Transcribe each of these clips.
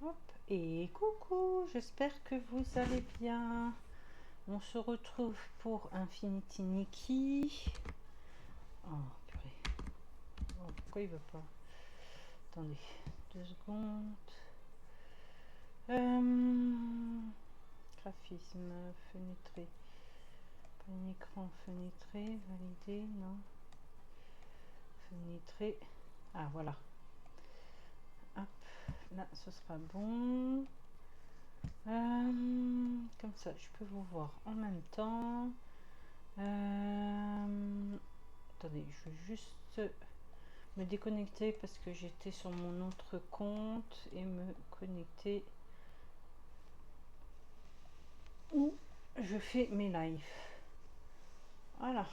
Hop. Et coucou, j'espère que vous allez bien. On se retrouve pour Infinity Nikki. Oh purée. Oh, pourquoi il veut pas? Attendez, 2 secondes. Graphisme, fenêtré. Pas un écran fenêtré, validé, non. Fenêtré. Ah voilà. Hop, là ce sera bon. Comme ça, je peux vous voir en même temps. Attendez, je vais juste me déconnecter parce que j'étais sur mon autre compte et me connecter où je fais mes lives. Voilà.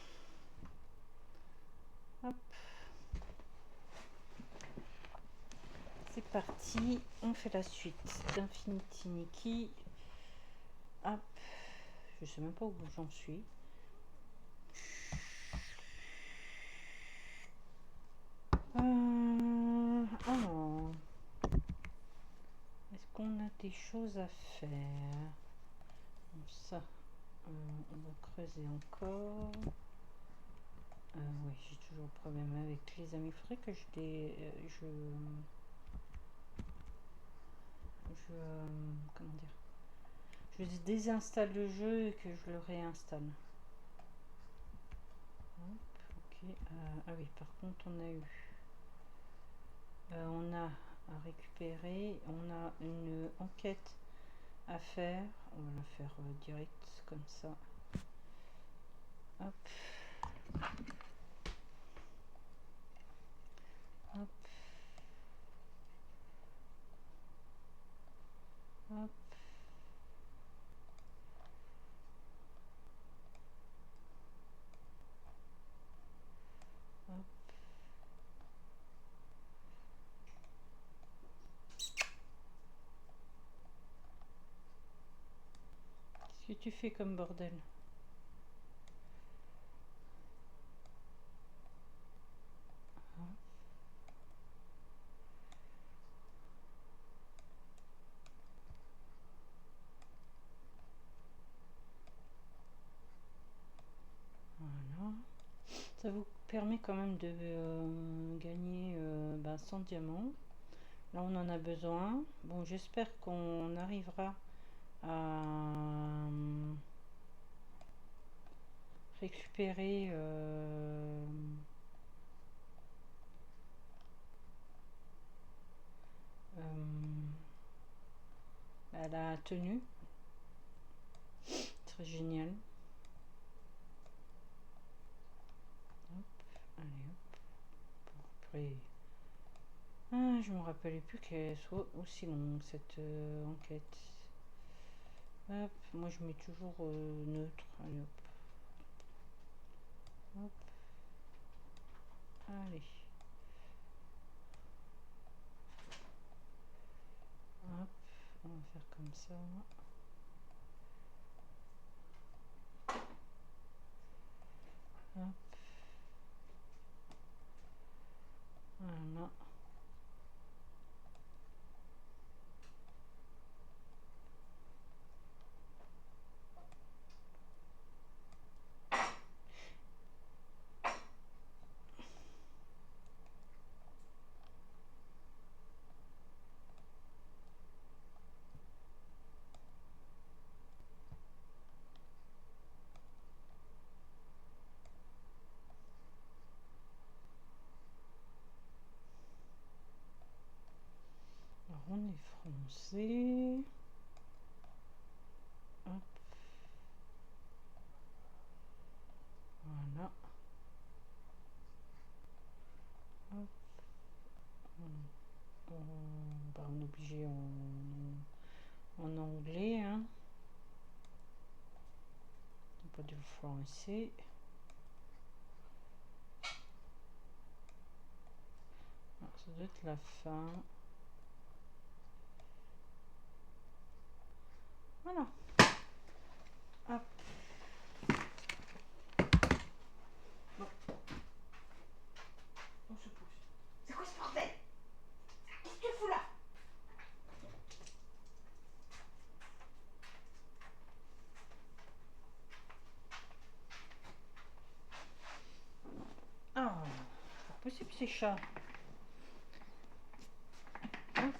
Hop. C'est parti. On fait la suite d'Infinity Nikki. Hop. Je sais même pas où j'en suis. Alors, est-ce qu'on a des choses à faire? Bon, ça, on va creuser encore. Oui, j'ai toujours un problème avec les amis. Il faudrait que comment dire, je désinstalle le jeu et que je le réinstalle. Hop, ok. Ah oui, par contre, on a à récupérer, on a une enquête à faire. On va la faire direct comme ça. Hop. Hop. Hop. Hop. Qu'est-ce que tu fais comme bordel? Voilà. Ça vous permet quand même de gagner 100 diamants. Là, on en a besoin. Bon, j'espère qu'on arrivera à récupérer la tenue. Très génial. Hop, allez hop. Après, je me rappelais plus qu'elle soit aussi longue cette enquête. Hop, moi je mets toujours neutre. Allez hop. Hop. Allez. Hop, on va faire comme ça. Hop. Voilà. Alors on est français. Hop. Voilà. Hop. On est obligé en anglais. Hein. Pas du français. Alors, ça doit être la fin. Voilà. Hop. Bon. On se pose. C'est quoi ce bordel? Qu'est-ce que tu fous là? ces chats. Hop.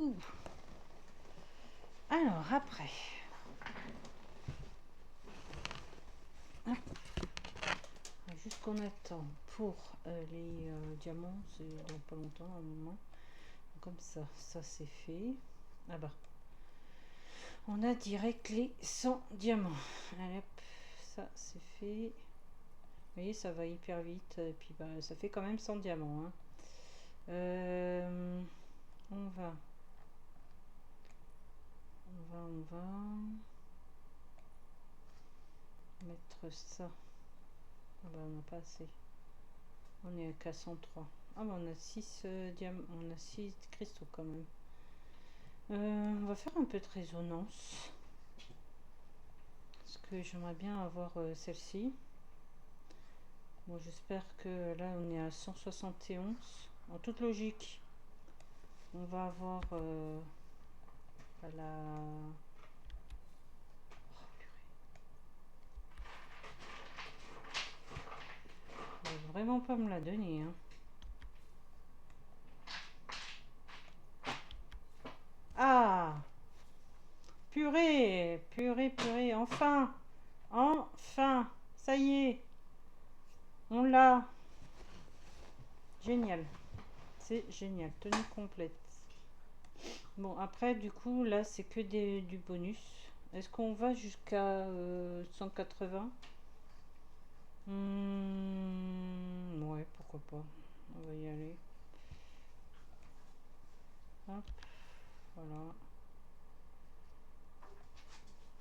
Ouh. Alors après, hop. Juste qu'on attend pour les diamants, c'est dans pas longtemps à un moment. Comme ça, ça c'est fait. Ah bah, on a direct les 100 diamants. Allez hop, ça c'est fait. Vous voyez, ça va hyper vite. Et puis bah, ça fait quand même 100 diamants. Hein. On va mettre ça. Ah bah, on n'a pas assez. On est qu'à 103. Ah bah, on a 6 diamants, on a 6 cristaux quand même. On va faire un peu de résonance. Parce que j'aimerais bien avoir celle-ci. Bon, j'espère que là on est à 171. En toute logique, on va avoir la... Elle va vraiment pas me la donner. Hein. Ah! Purée, purée, purée, enfin! Enfin! Ça y est! On l'a! Génial! C'est génial, tenue complète. Bon, après, du coup, là, c'est que du bonus. Est-ce qu'on va jusqu'à 180? Ouais, pourquoi pas. On va y aller. Hop, voilà.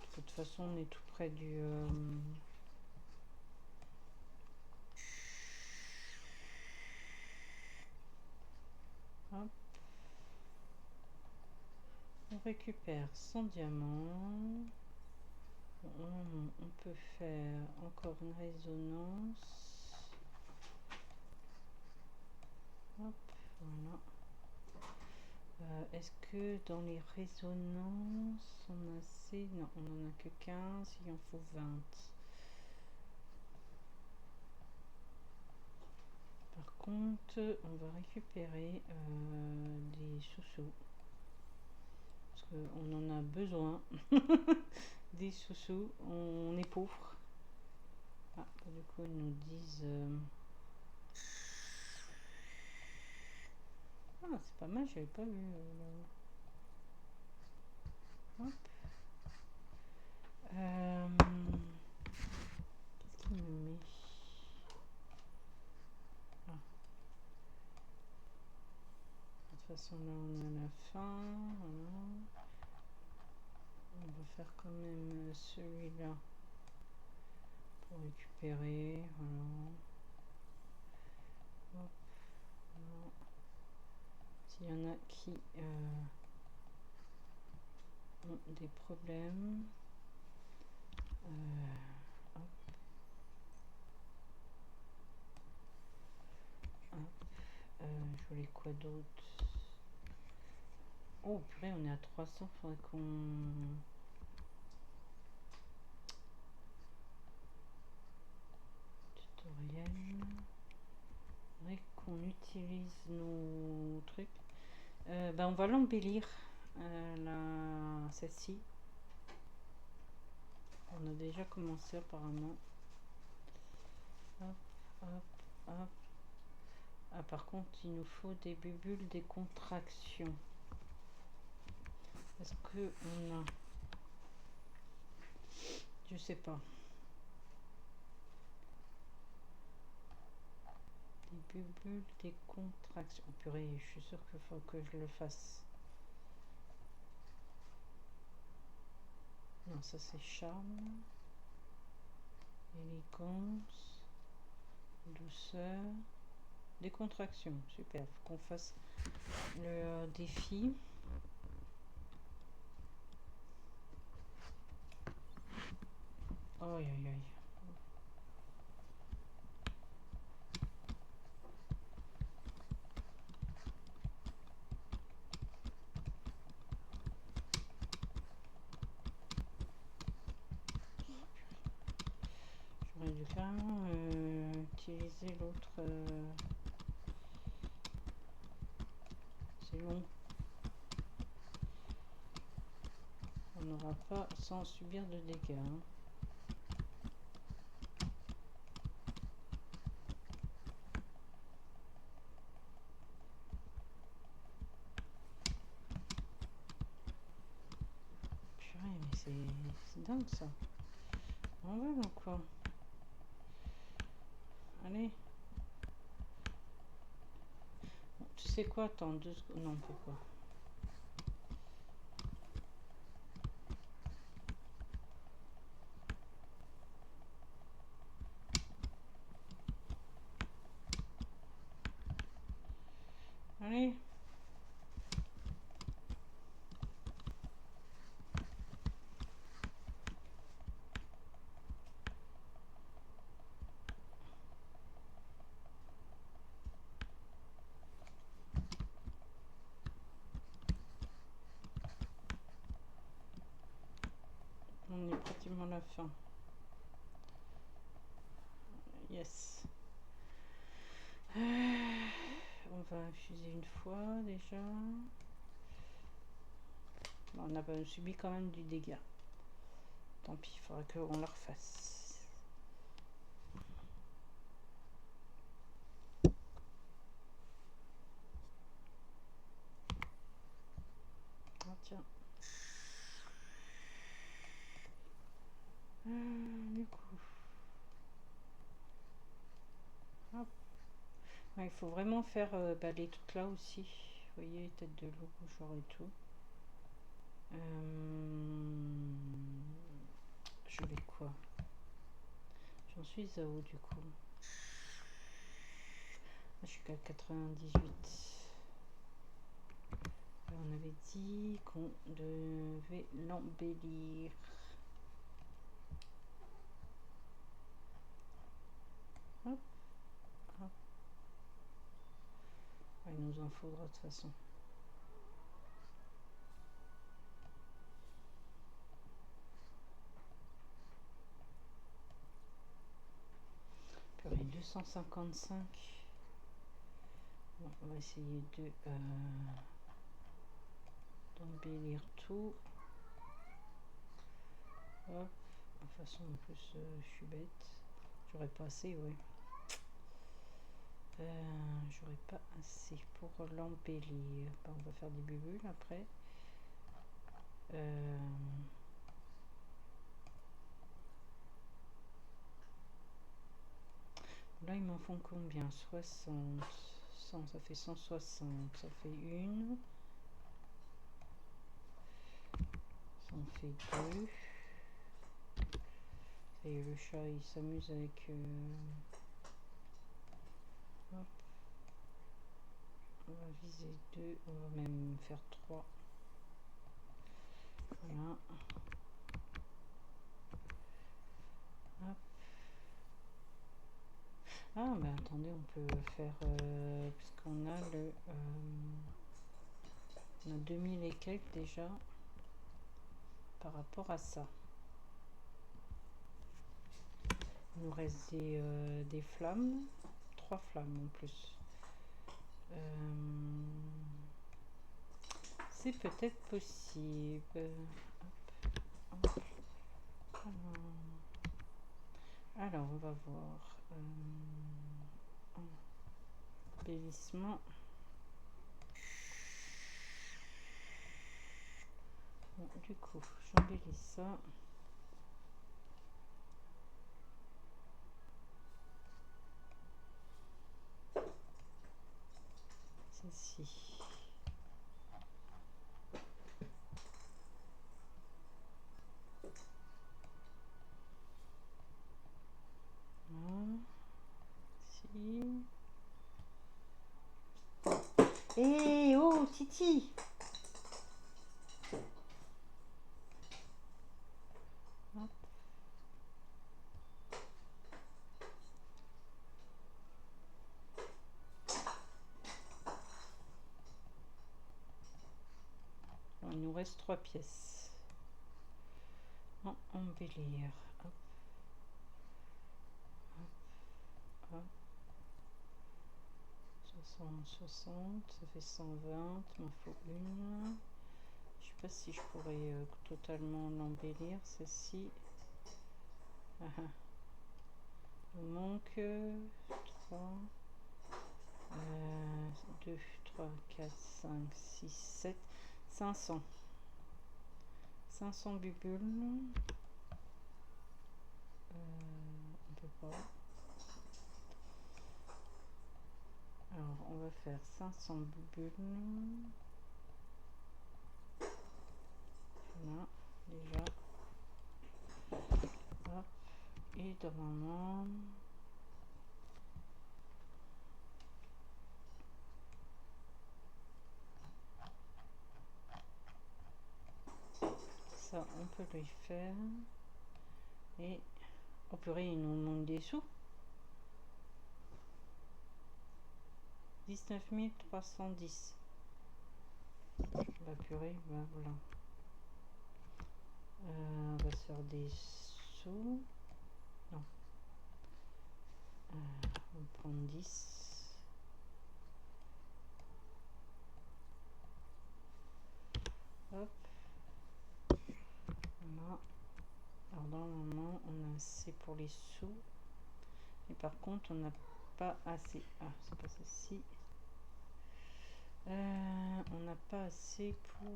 De toute façon, on est tout près du... Hop. On récupère 100 diamants. On peut faire encore une résonance. Hop, voilà. Est-ce que dans les résonances, on a assez? Non, on n'en a que 15, il en faut 20. Par contre, on va récupérer des sous-sous. Parce qu'on en a besoin. Des sous-sous, on est pauvre. Ah, du coup, ils nous disent... Ah, c'est pas mal, j'avais pas vu. Hop. Qu'est-ce qu'il me met? Ah. De toute façon, là, on est à la fin. Voilà. On va faire quand même celui-là pour récupérer. Voilà. Hop. Voilà. S'il y en a qui ont des problèmes. Hop. Hop. Je voulais quoi d'autre? Oh purée, on est à 300, faudrait qu'on... Tutoriel. Faudrait qu'on utilise nos trucs. On va l'embellir, celle-ci. On a déjà commencé apparemment. Hop, hop, hop. Ah, par contre, il nous faut des bulles, des contractions. Est-ce que on a... Je sais pas. Des bulles, des contractions. Oh, purée, je suis sûre qu'il faut que je le fasse. Non, ça c'est charme. Élégance. Douceur. Des contractions. Super. Faut qu'on fasse le défi. Aïe aïe aïe. utiliser l'autre. C'est long. On n'aura pas sans subir de dégâts. Hein. Purée, mais c'est dingue ça. On va ou quoi? Allez. Bon, tu sais quoi? Attends 2 secondes. Non, on peut pas. Allez. On est pratiquement à la fin. Yes. On va infuser une fois déjà. On a subi quand même du dégât. Tant pis, il faudra qu'on la refasse. Ah tiens. Du coup. Hop. Ouais, il faut vraiment faire les trucs là aussi. Vous voyez, tête de loup, genre et tout. Je vais quoi? J'en suis à où du coup? Je suis qu'à 98. On avait dit qu'on devait l'embellir. Hop, hop. Il nous en faudra de toute façon. Purée, 255. Bon, on va essayer de d'embellir tout. Hop. De toute façon, en plus, je suis bête. J'aurais pas assez, ouais. J'aurais pas assez pour l'embellir. Ben, on va faire des bulles après. Là, ils m'en font combien? 60. 100, ça fait 160. Ça fait une. Ça en fait deux. Et le chat, il s'amuse avec... Hop. On va viser 2. On va même faire 3. Voilà. Hop. Ah, ben attendez, on peut faire... puisqu'on a le... on a 2000 et quelques déjà par rapport à ça. Il nous reste des flammes. 3 flammes en plus. C'est peut-être possible. Hop, hop. Alors, on va voir. Embellissement. Bon, du coup, j'embellis ça. Celle-ci. Ici. Eh oh, Titi! Hop. Bon, il nous reste 3 pièces. En embellir. Hop. Hop. Hop. 160, ça fait 120, il m'en faut une. Je sais pas si je pourrais totalement l'embellir, celle-ci. Il manque 3, 2, 3, 4, 5, 6, 7, 500. 500 bubules. On peut pas. Alors, on va faire 500 bubules. Voilà, déjà. Hop. Et normalement... ça, on peut lui faire. Et... oh purée, il nous manque des sous. 19 310. La purée, ben voilà. On va se faire des sous. Non. On va prendre 10. Hop. Voilà. Alors dans le moment, on a assez pour les sous. Et par contre, on n'a pas assez. Ah, c'est pas ceci. On n'a pas assez pour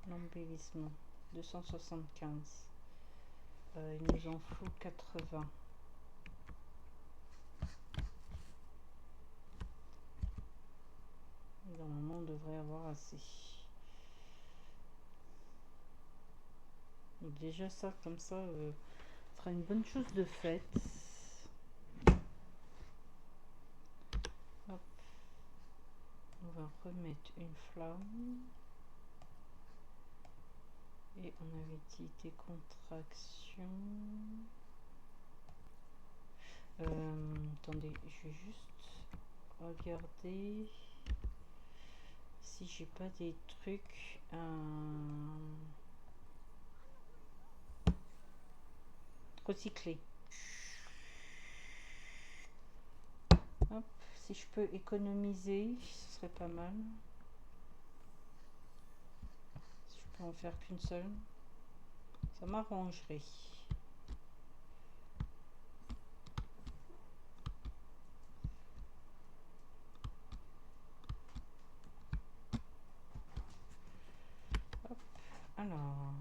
l'embellissement. 275. Il nous en faut 80. Normalement, on devrait avoir assez. Donc déjà ça, comme ça, sera une bonne chose de faite. Hop. On va remettre une flamme. Et on avait dit des contractions. Attendez, je vais juste regarder si j'ai pas des trucs recyclés. Hop, si je peux économiser, ce serait pas mal. Si je peux en faire qu'une seule, ça m'arrangerait. Hop, alors,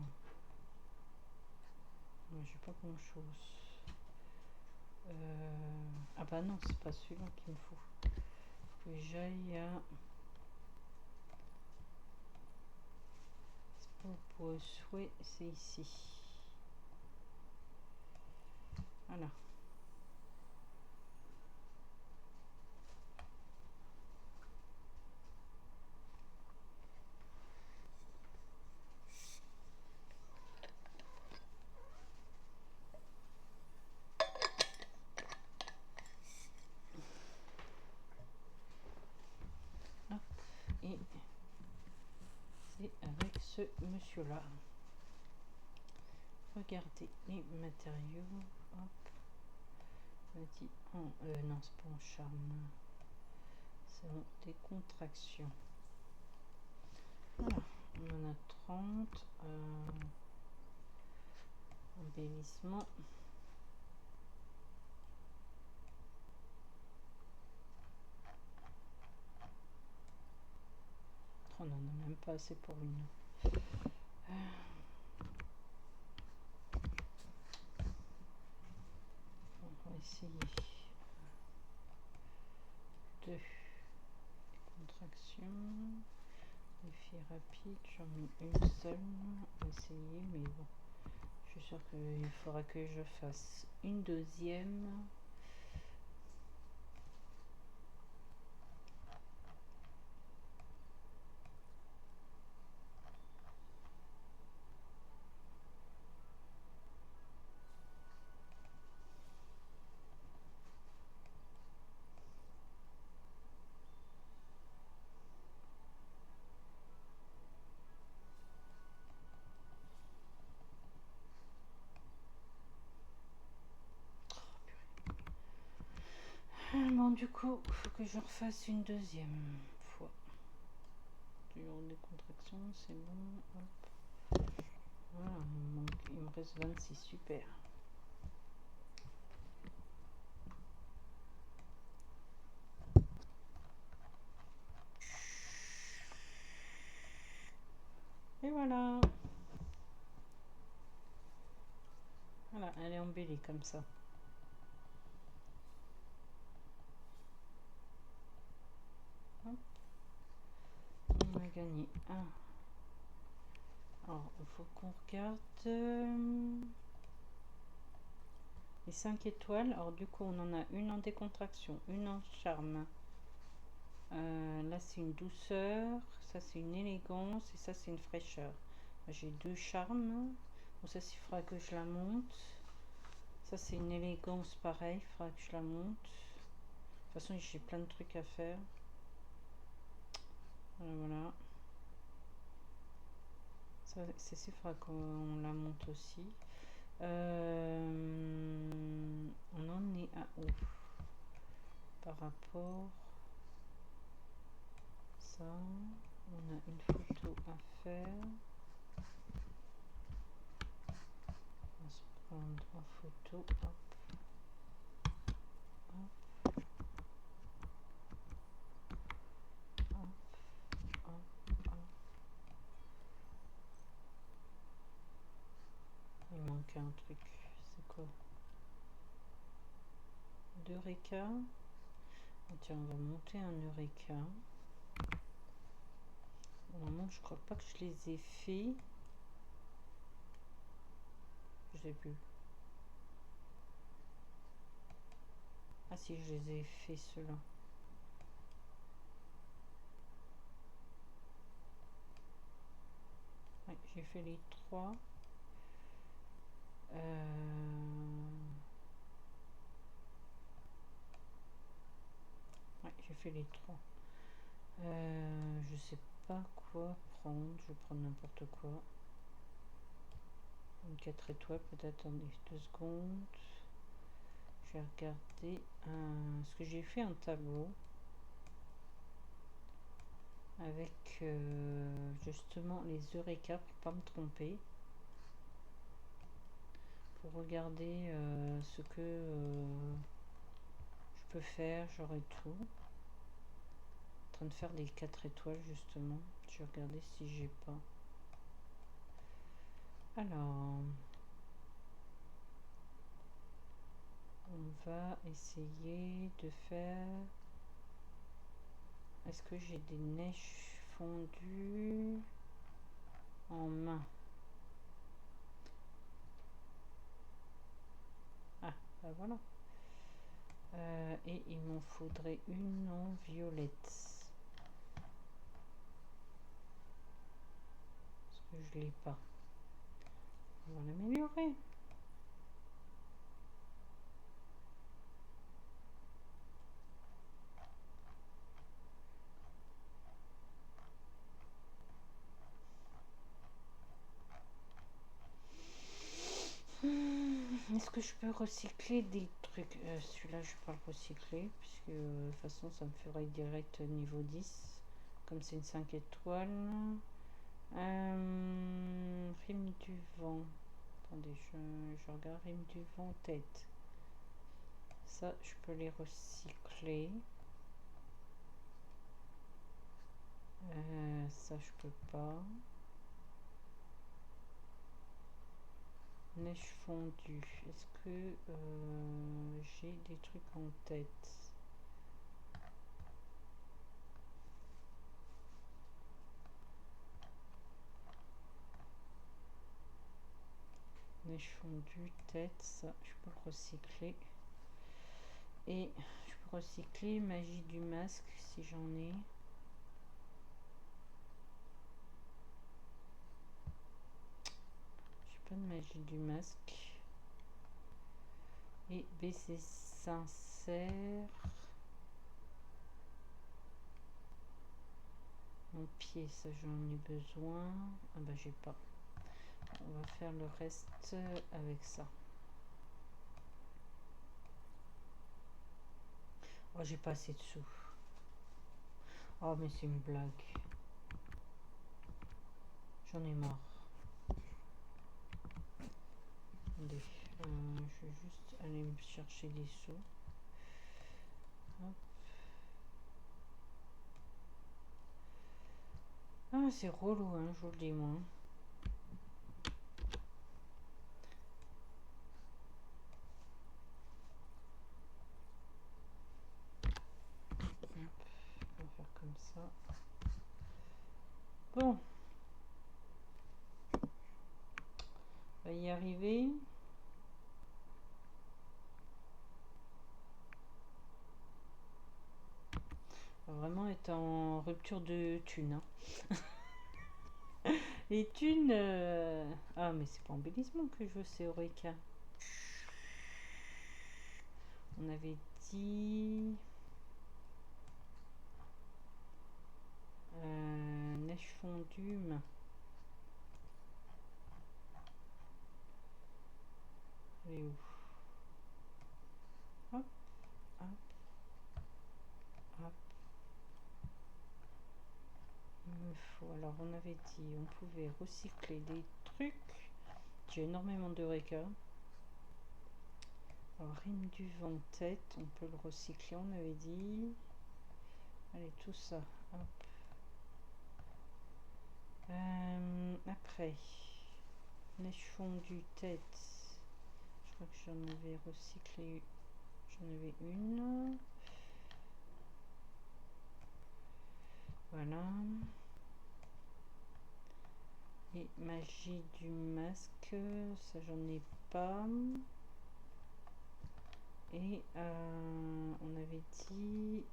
j'ai pas grand chose. Ah bah non, c'est pas celui-là qu'il me faut. Faut que j'aille à... pour souhait, c'est ici. Voilà. Hop. Et c'est avec ce monsieur là. Regardez les matériaux. Hop. Dit en, non, c'est pas en charme. C'est en des contractions. Voilà. On en a 30. Embellissement. On n'en a même pas assez pour une. On va essayer de contractions. Effet rapide, j'en mets une seule. On va essayer, mais bon, je suis sûre qu'il faudra que je fasse une deuxième. du coup, il faut que je refasse une deuxième fois. Toujours des contractions, c'est bon. Hop. Voilà, il me reste 26, super. Et voilà. Voilà, elle est embellie comme ça. Hop. On a gagné un. Alors, il faut qu'on regarde les 5 étoiles. Alors, du coup, on en a une en décontraction, une en charme. Là, c'est une douceur. Ça, c'est une élégance. Et ça, c'est une fraîcheur. J'ai 2 charmes. Bon, ça, il faudra que je la monte. Ça, c'est une élégance pareil. Il faudra que je la monte. De toute façon, j'ai plein de trucs à faire. Voilà. Ça, c'est il faudra qu'on la monte aussi. On en est à où par rapport ça? On a une photo à faire. On va se prendre en photo. Hop. Hop. Hop. Hop. Hop. Il manque un truc. C'est quoi? Eureka. Tiens, on va monter un Eureka. Normalement, je crois pas que je les ai fait. Je sais plus. Ah si, je les ai fait ceux-là. Ouais, j'ai fait les 3. Ouais, j'ai fait les 3. Je sais pas quoi prendre. Je vais prendre n'importe quoi. Une 4 étoiles peut-être. Attendez 2 secondes. Je vais regarder ce que j'ai fait un tableau avec justement les Eureka pour pas me tromper. Pour regarder ce que je peux faire, j'aurai tout. En train de faire des 4 étoiles justement. Je vais regarder si j'ai pas. Alors, on va essayer de faire. Est-ce que j'ai des neiges fondues en main? Ah, bah voilà. Et il m'en faudrait une en violette. Parce que je l'ai pas. On va l'améliorer. Est-ce que je peux recycler des trucs? Celui-là, je vais pas le recycler, puisque de toute façon, ça me ferait direct niveau 10. Comme c'est une 5 étoiles. Rime du vent. Attendez, je regarde rime du vent tête. Ça, je peux les recycler. Ça, je peux pas. Neige fondue. Est-ce que j'ai des trucs en tête? Neige fondue, tête, ça, je peux le recycler. Et je peux recycler magie du masque si j'en ai. J'ai pas de magie du masque. Et baiser sincère. Mon pied, ça j'en ai besoin. Ah bah j'ai pas. On va faire le reste avec ça. Oh, j'ai pas assez de sous. Oh, mais c'est une blague. J'en ai marre. Attendez, je vais juste aller me chercher des sous. Hop. Ah, c'est relou, hein, je vous le dis, moi. On va faire comme ça. Bon. On va y arriver. On va vraiment être en rupture de thunes. Hein. Les thunes... Ah, mais c'est pas embellissement que je veux, c'est Eureka. On avait dit... neige fondue. Elle est où? Hop, hop, hop. Alors, on avait dit on pouvait recycler des trucs. J'ai énormément de Eureka. Alors, rime du vent tête, on peut le recycler, on avait dit. Allez, tout ça. Hop. Après, neige fondue tête. Je crois que j'en avais recyclé. J'en avais une. Voilà. Et magie du masque, ça j'en ai pas. Et on avait dit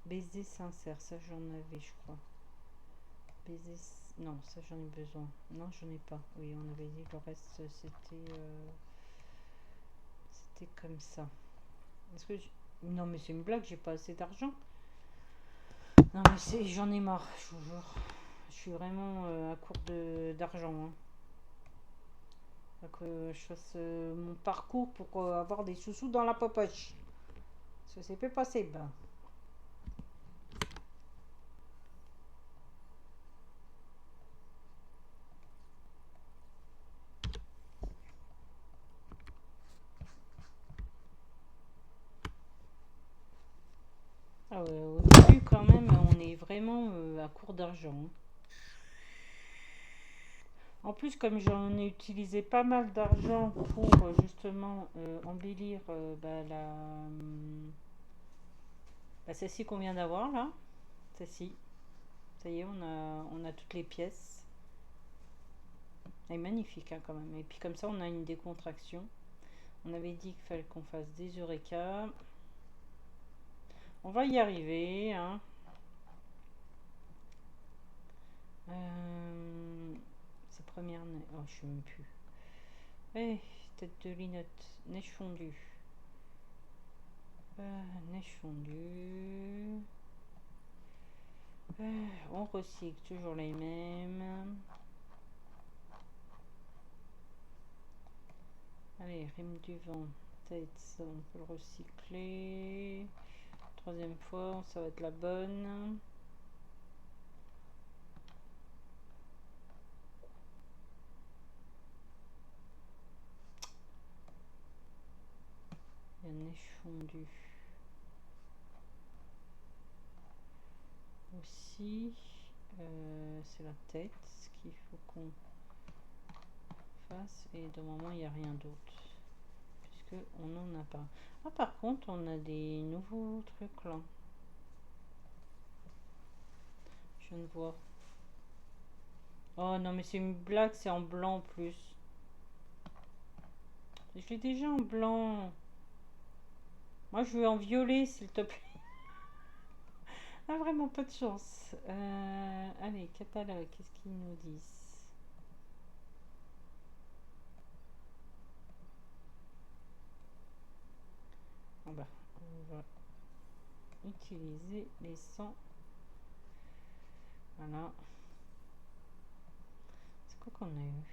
baiser sincère, ça j'en avais, je crois. Baiser, non, ça j'en ai besoin. Non, j'en ai pas. Oui, on avait dit que le reste c'était comme ça. Est-ce que non, mais c'est une blague, j'ai pas assez d'argent. Non, mais j'en ai marre, je vous jure. Je suis vraiment à court d'argent. Hein. Que je fasse mon parcours pour avoir des sous-sous dans la poche. Parce que c'est pas possible. Ah ouais, au début quand même, on est vraiment à court d'argent. En plus, comme j'en ai utilisé pas mal d'argent pour justement embellir celle-ci qu'on vient d'avoir là, celle-ci. Ça y est, on a toutes les pièces. Elle est magnifique hein, quand même. Et puis comme ça, on a une décontraction. On avait dit qu'il fallait qu'on fasse des Eureka. On va y arriver. Hein. Ces premières neiges. Oh, je sais même plus. Eh, tête de linotte. Neige fondue. Neige fondue. On recycle toujours les mêmes. Allez, rime du vent. Tête, ça, on peut le recycler. Troisième fois, ça va être la bonne. Il y a neige fondue. Aussi, c'est la tête qu'il faut qu'on fasse. Et de moment, il n'y a rien d'autre. Puisque on n'en a pas. Ah, par contre, on a des nouveaux trucs là. Je ne vois. Oh non, mais c'est une blague, c'est en blanc en plus. Je l'ai déjà en blanc. Moi, je veux en violet, s'il te plaît. Ah, vraiment pas de chance. Allez, catalogue, qu'est-ce qu'ils nous disent? Ah bah, on va utiliser les 100. Voilà. C'est quoi qu'on a eu?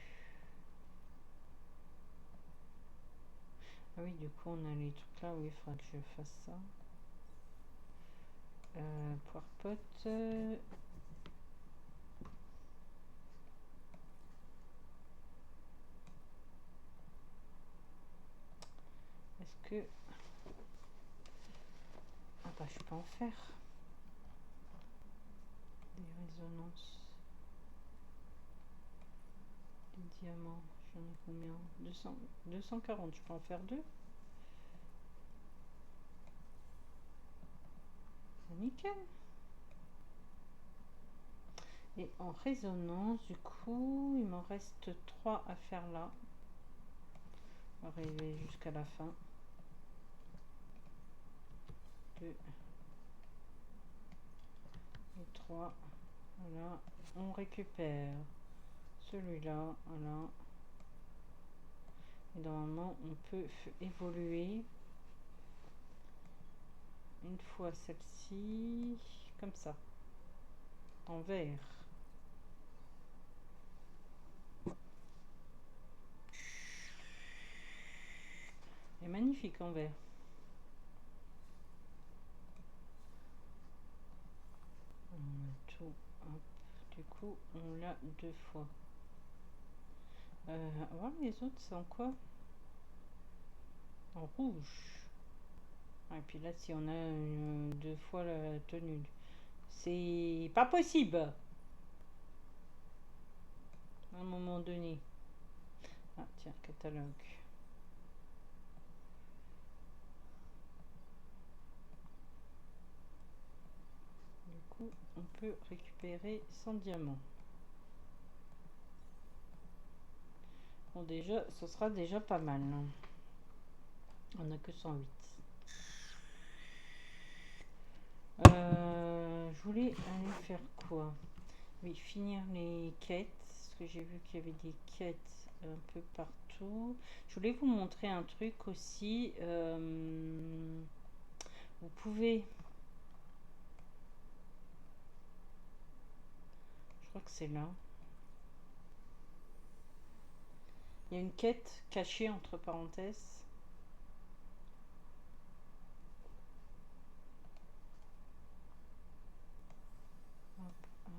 Ah oui, du coup, on a les trucs là. Oui, il faudra que je fasse ça. Poire pote. Est-ce que... Ah bah, je peux en faire. Des résonances. Des diamants. J'en ai combien? 240. Je peux en faire 2. Nickel. Et en résonance, du coup, il m'en reste 3 à faire là. On va arriver jusqu'à la fin. 2 et 3. Voilà. On récupère celui-là. Voilà. Et normalement, on peut évoluer une fois celle-ci, comme ça, en vert. Et magnifique en vert. On a tout. Hop. Du coup, on l'a 2 fois. On va voir les autres, c'est en quoi? En rouge. Et puis là, si on a 2 fois la tenue, c'est pas possible à un moment donné. Ah tiens, catalogue. Du coup, on peut récupérer 100 diamants. Bon, déjà, ce sera déjà pas mal. Hein. On n'a que 108. Je voulais aller faire quoi? Oui, finir les quêtes. Parce que j'ai vu qu'il y avait des quêtes un peu partout. Je voulais vous montrer un truc aussi. Vous pouvez... Je crois que c'est là. Il y a une quête cachée entre parenthèses. Hop, hop.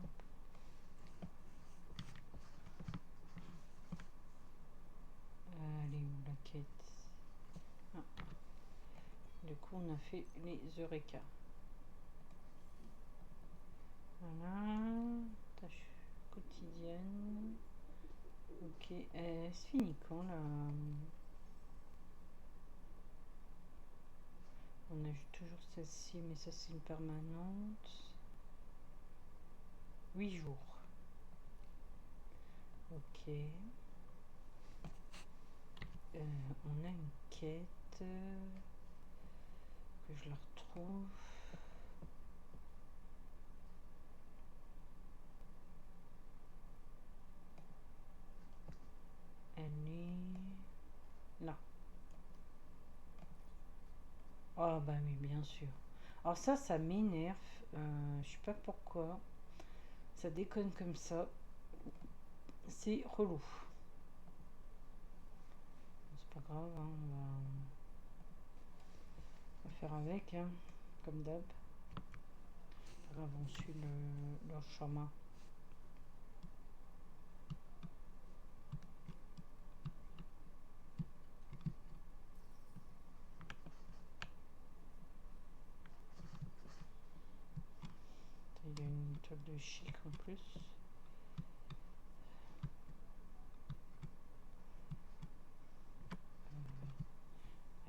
Elle est où la quête? Ah. Du coup, on a fait les Eureka. Voilà. Tâche quotidienne. Ok. C'est fini quand là? On a toujours celle-ci, mais ça c'est une permanente. 8 jours. Ok. On a une quête. Que je la retrouve. Elle est là. Ah bah oui, bien sûr. Alors ça m'énerve. Je sais pas pourquoi. Ça déconne comme ça. C'est relou. C'est pas grave, hein, on va faire avec, hein, comme d'hab. Grave, on suit leur chemin. Il y a une étoile de chic en plus.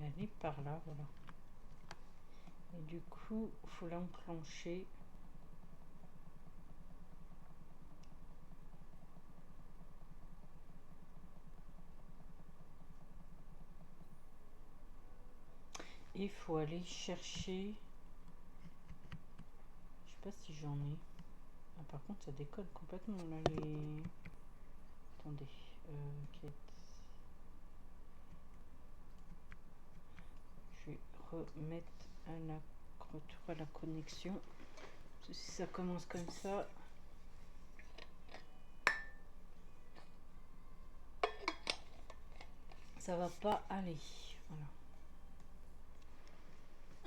Elle est par là, voilà. Et du coup, il faut l'enclencher. Et il faut aller chercher. Je sais pas si j'en ai. Ah, par contre, ça décolle complètement là les. Attendez. Quête. Je vais remettre retour à la connexion. Si ça commence comme ça va pas aller. Voilà.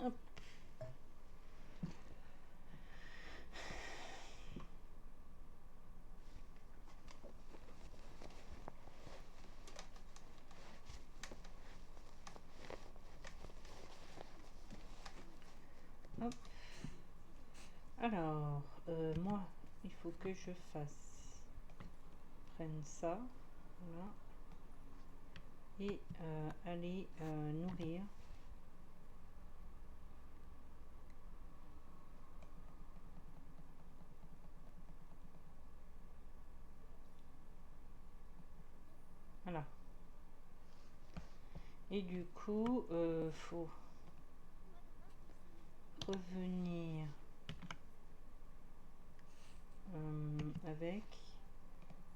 Hop. Hop. Alors, moi, il faut que je prenne ça, voilà, et aller nourrir. Voilà. Et du coup, faut revenir avec,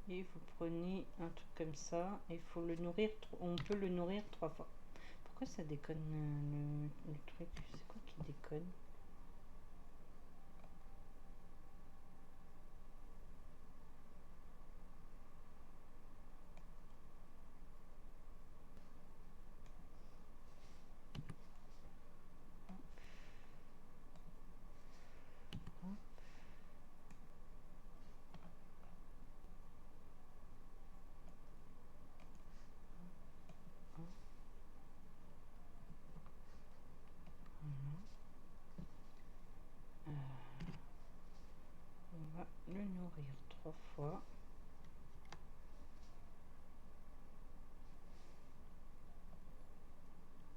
et vous prenez un truc comme ça, et il faut le nourrir, on peut le nourrir 3 fois. Pourquoi ça déconne le truc? C'est quoi qui déconne? On va le nourrir 3 fois.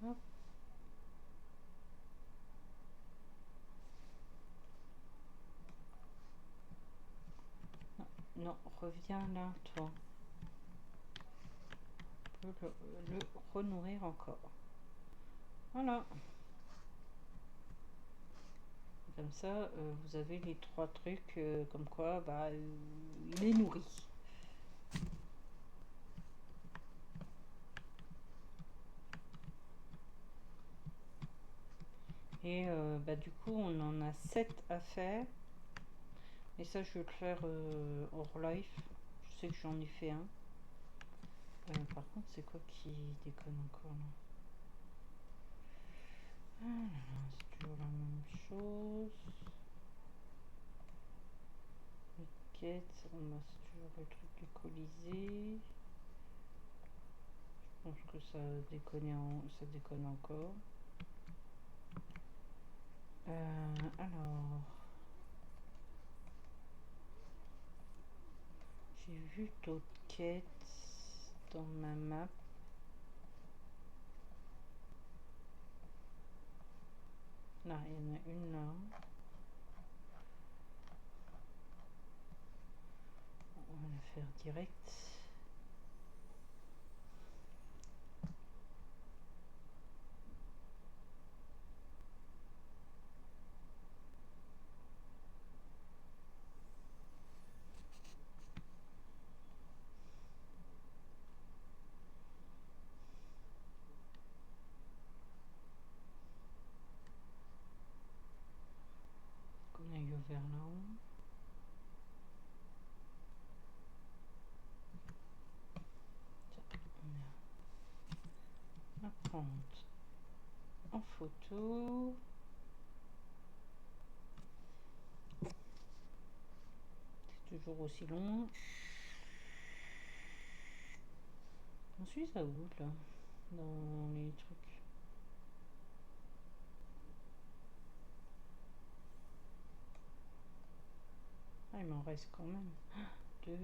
Hop. Non, reviens là, toi. On peut le renourrir encore. Voilà. Comme ça, vous avez les 3 trucs, comme quoi, bah, il est nourri. Et bah, du coup, on en a 7 à faire. Et ça, je vais le faire hors live. Je sais que j'en ai fait un. Par contre, c'est quoi qui déconne encore là? C'est toujours la même chose. Les quêtes, c'est toujours le truc du Colisée. Je pense que ça déconne encore. Alors, j'ai vu d'autres quêtes dans ma map. Là, il y en a une là. On va la faire direct. On a eu vers là-haut. On va prendre en photo. C'est toujours aussi long. On suit ça où là? Dans les trucs. Ah, il m'en reste quand même. 2,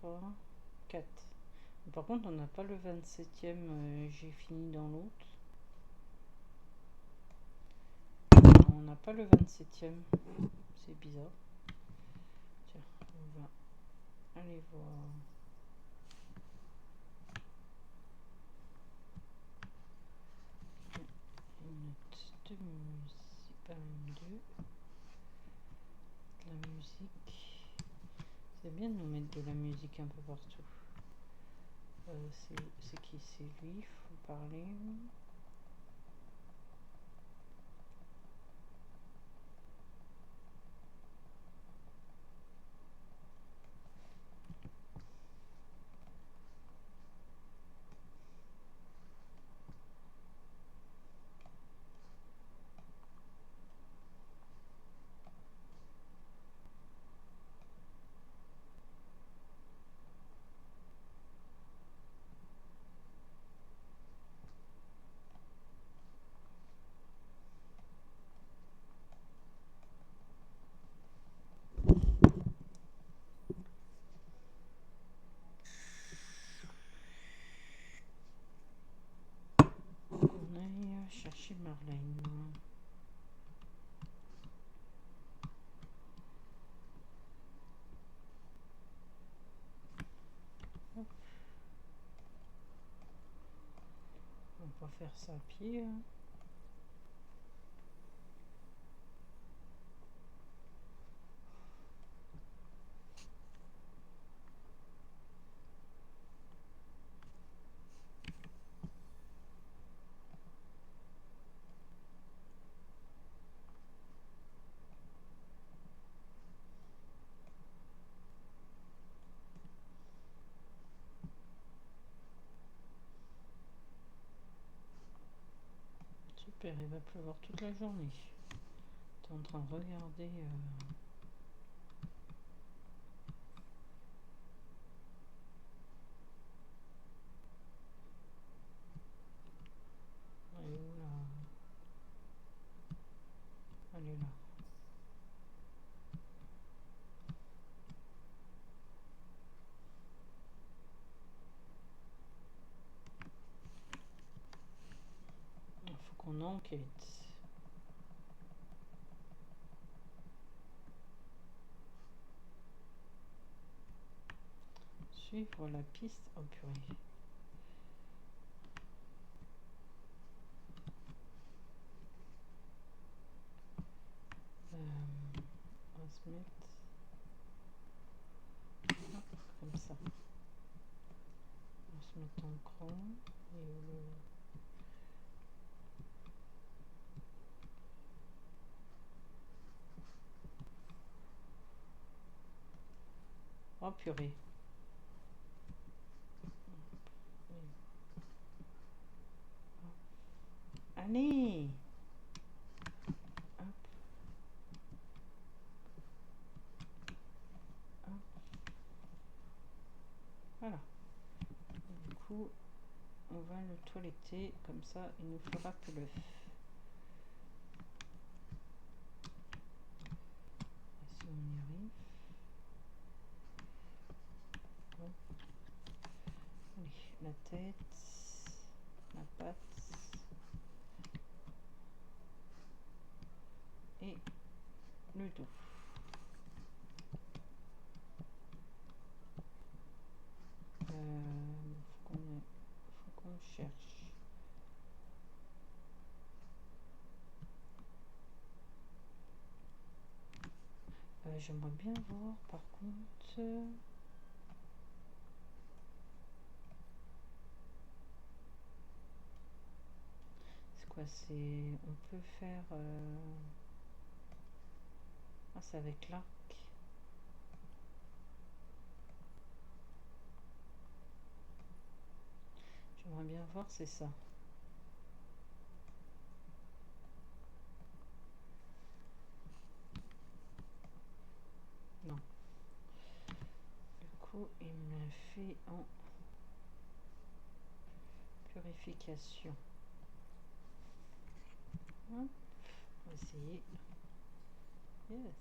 3, 4. Par contre, on n'a pas le 27e. J'ai fini dans l'autre. On n'a pas le 27e. C'est bizarre. Tiens, on va aller voir. Une note de musique. Pas une, deux. De la musique. C'est bien de nous mettre de la musique un peu partout. C'est qui? C'est lui, il faut parler. chez Marlène. Hop. On va pas faire ça à pied. Hein. Super, il va pleuvoir toute la journée. Tu es en train de regarder. Elle est où là? Elle est là. Il faut qu'on enquête. Suivre la piste. Oh purée. On va se mettre comme ça. On va se mettre en grand. Et oh purée. Allez. Hop. Hop. Voilà. Et du coup, on va le toiletter. Comme ça, il nous fera que l'œuf. Si on y arrive. Hop. Allez, la tête. La patte. Et le dos. Faut qu'on cherche. J'aimerais bien voir par contre. C'est quoi? C'est. On peut faire. Ah, c'est avec l'arc. J'aimerais bien voir, c'est ça. Non. Du coup, il me l'a fait en purification. Hop. On va essayer. Yes.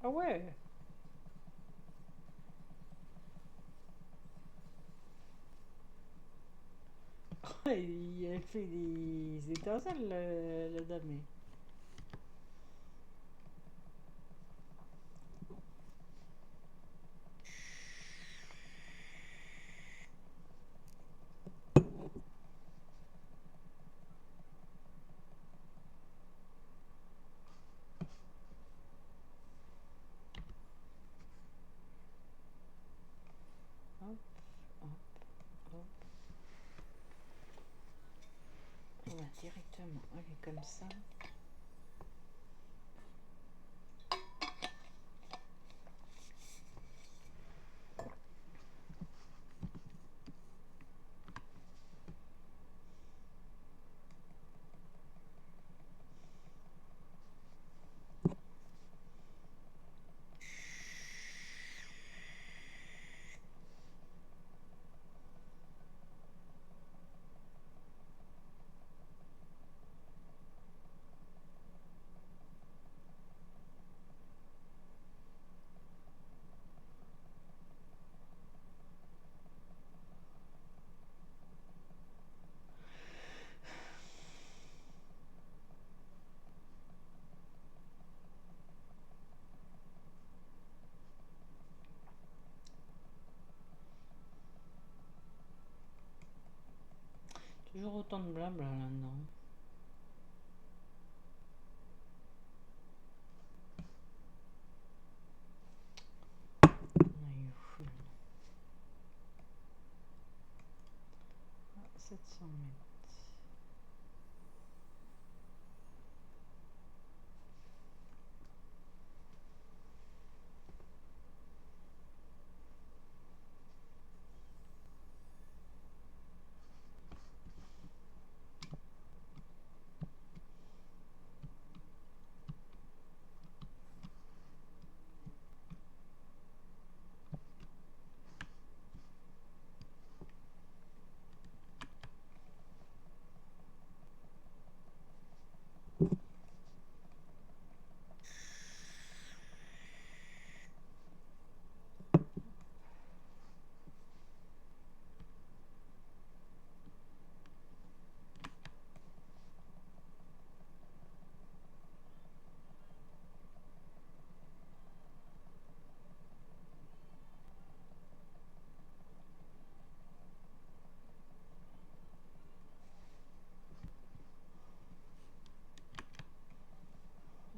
Ah ouais. Elle fait des étincelles, la dame. Hop, hop, hop. On va directement aller comme ça. tant de blabla là-dedans. On a eu fou. 700 mètres.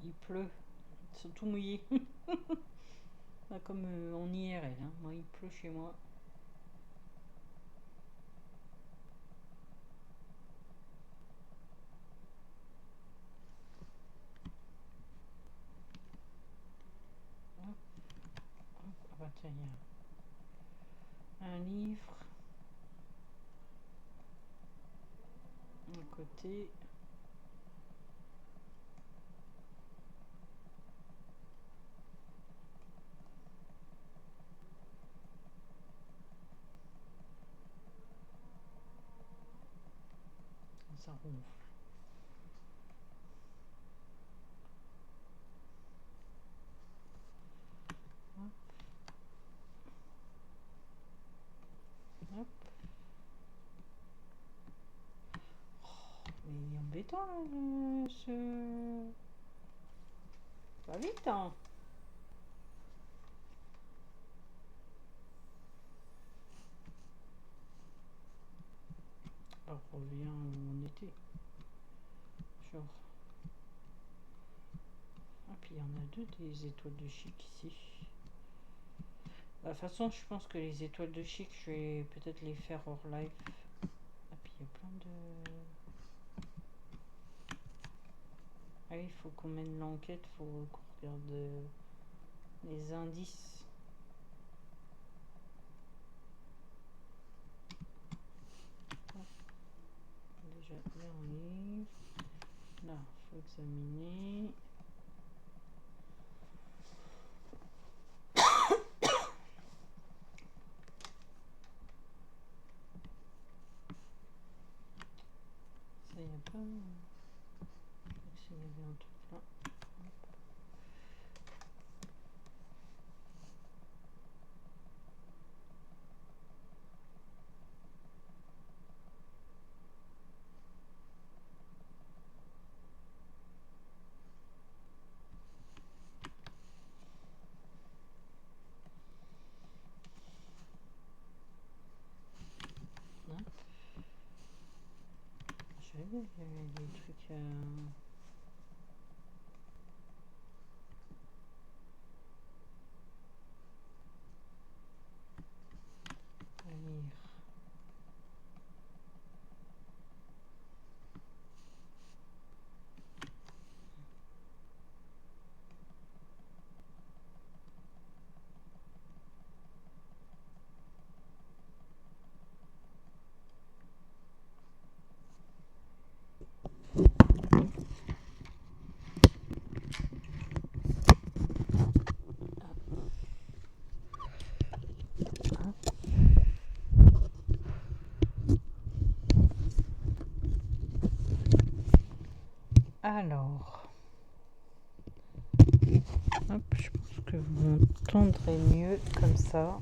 Il pleut, ils sont tout mouillés. Pas comme en IRL, hein. Moi il pleut chez moi. Hop, hop. Ah bah tiens, il y a un livre à côté. Ça ronfle. Hop. Hop. Oh, mais il est embêtant là, ce... Pas vite, hein. On revient où on était. Genre. Ah, puis il y en a deux des étoiles de chic ici. De toute façon, je pense que les étoiles de chic, je vais peut-être les faire hors live. Ah, puis il y a plein de... Ah oui, il faut qu'on mène l'enquête, il faut qu'on regarde les indices. Déjà, là on livre. Là, il faut examiner. Ça, il n'y a pas... Il y avait un truc là. Je savais qu'il y avait des trucs à... lire. Alors, hop, je pense que vous m'entendrez mieux comme ça.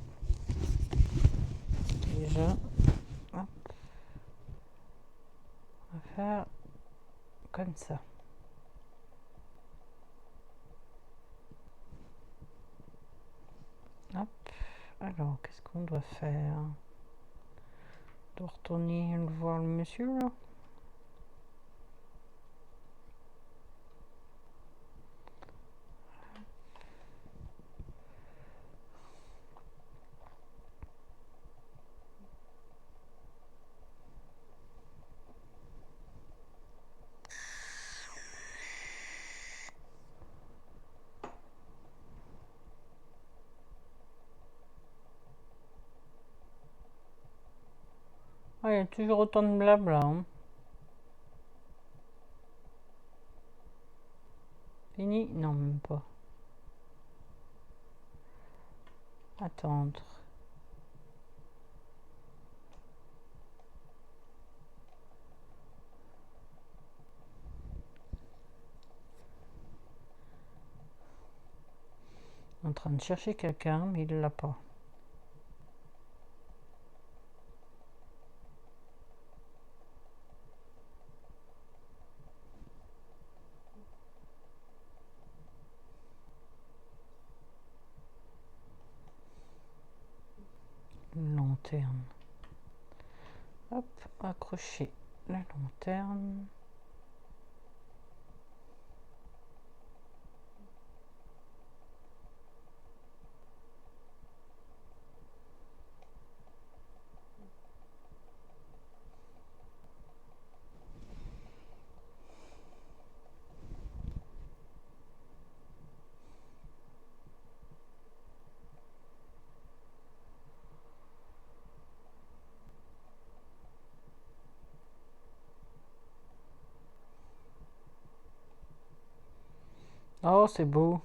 Déjà, hop, on va faire comme ça. Hop, alors qu'est-ce qu'on doit faire? On doit retourner voir le monsieur là. Ouais, il y a toujours autant de blabla, hein. Fini? Non, même pas. Attendre. En train de chercher quelqu'un, mais il l'a pas. Lanterne. Hop, accrocher la lanterne. Oh, c'est beau.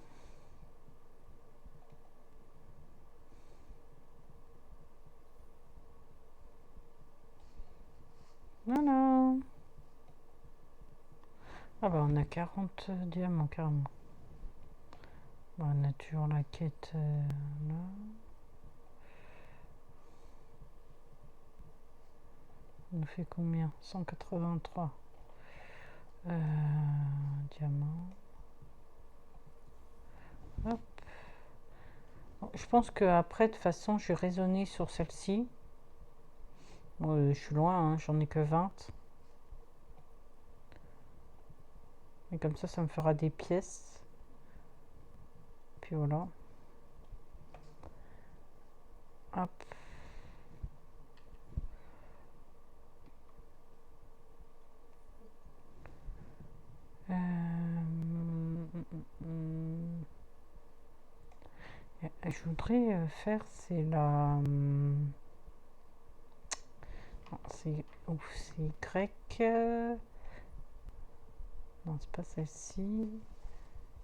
Voilà. Ah bah on a 40 diamants carrément. Bah, on a toujours la quête là. On nous fait combien? 183 diamants. Hop. Bon, je pense qu'après, de toute façon, je vais raisonner sur celle-ci. Bon, je suis loin, hein, j'en ai que 20. Et comme ça me fera des pièces. Puis voilà. Hop. Je voudrais faire, c'est la... c'est Y. Non, c'est pas celle-ci.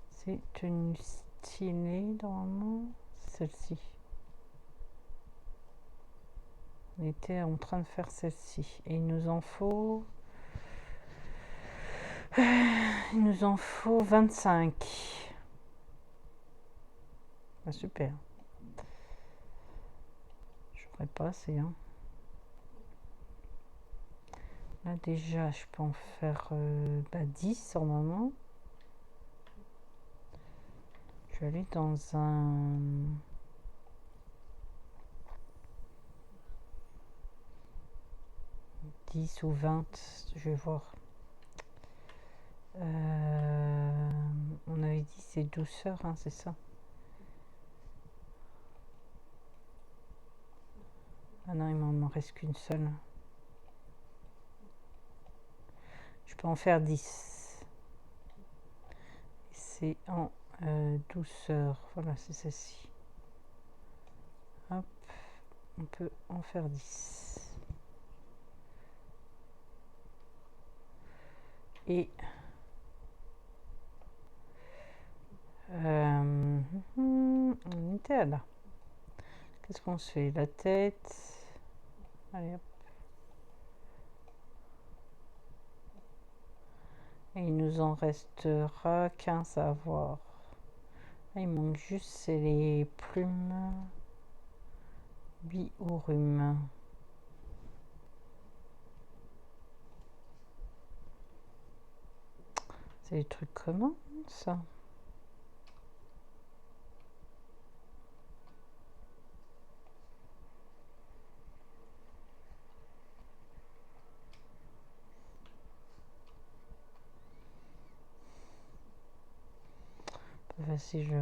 C'est tenue stylée, normalement. C'est celle-ci. On était en train de faire celle-ci. Et il nous en faut... Il nous en faut 25. Ah, super. Je ferai pas assez, hein. Là, déjà, je peux en faire 10 normalement. Je vais aller dans un... 10 ou 20, je vais voir. On avait dit c'est douceur, hein, c'est ça. Ah non, il m'en reste qu'une seule. Je peux en faire 10. C'est en douceur. Voilà, c'est celle-ci. Hop, on peut en faire 10. Et on était là. Qu'est-ce qu'on se fait? La tête. Allez hop. Et il nous en restera 15 à avoir. Là, il manque juste, c'est les plumes biorum. C'est des trucs communs, ça. Si je...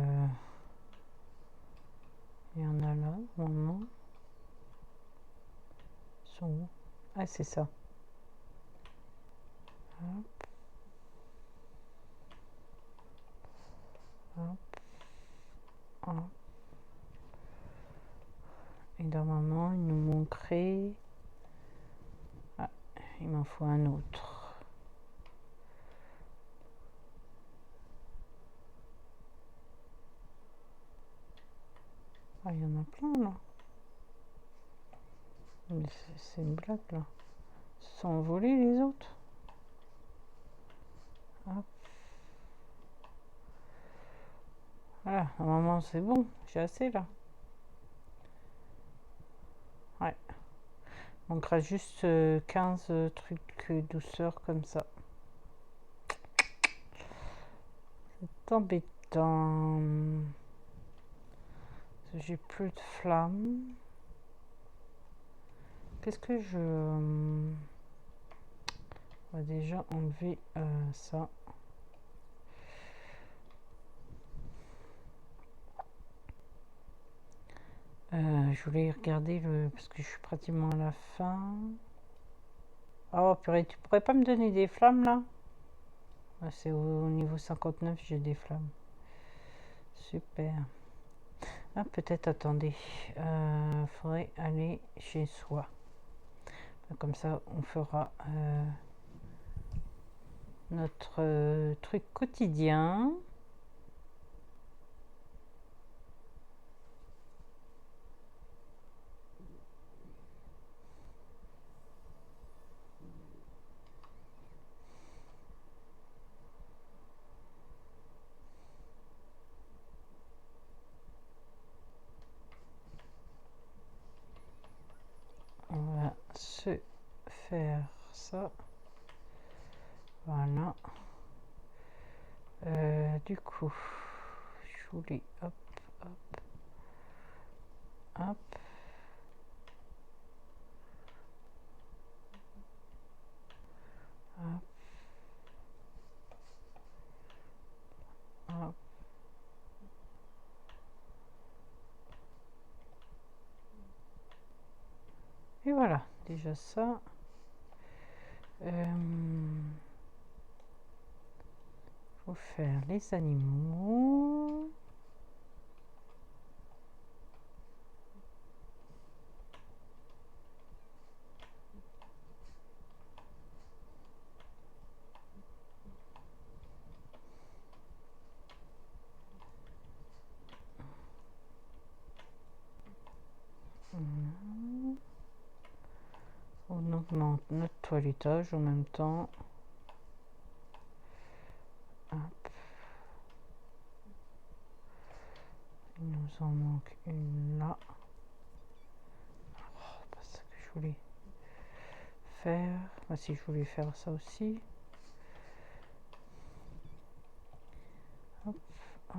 Il y en a là, normalement. Ils sont où? Ah, c'est ça. Hop. Hop. Hop. Et normalement, il nous manquerait il m'en faut un autre. Ah, il y en a plein là. C'est une blague là. Ils se sont envolés les autres. Hop. Voilà, normalement c'est bon, j'ai assez là. Ouais. Il manquera juste 15 trucs douceur comme ça. C'est embêtant. J'ai plus de flammes. Qu'est-ce que je... On va déjà enlever ça. Je voulais regarder parce que je suis pratiquement à la fin. Oh purée, tu pourrais pas me donner des flammes là? C'est au niveau 59, j'ai des flammes. Super. Ah, peut-être, attendez. Faudrait aller chez soi. Comme ça, on fera notre truc quotidien. On va se faire ça. Voilà. Du coup, je voulais hop, hop, hop. Hop, hop. Et voilà, déjà ça. Faut faire les animaux. On augmente notre toilettage en même temps. Hop. Il nous en manque une là. Oh, pas ça que je voulais faire. Ah, si je voulais faire ça aussi. Hop, hop.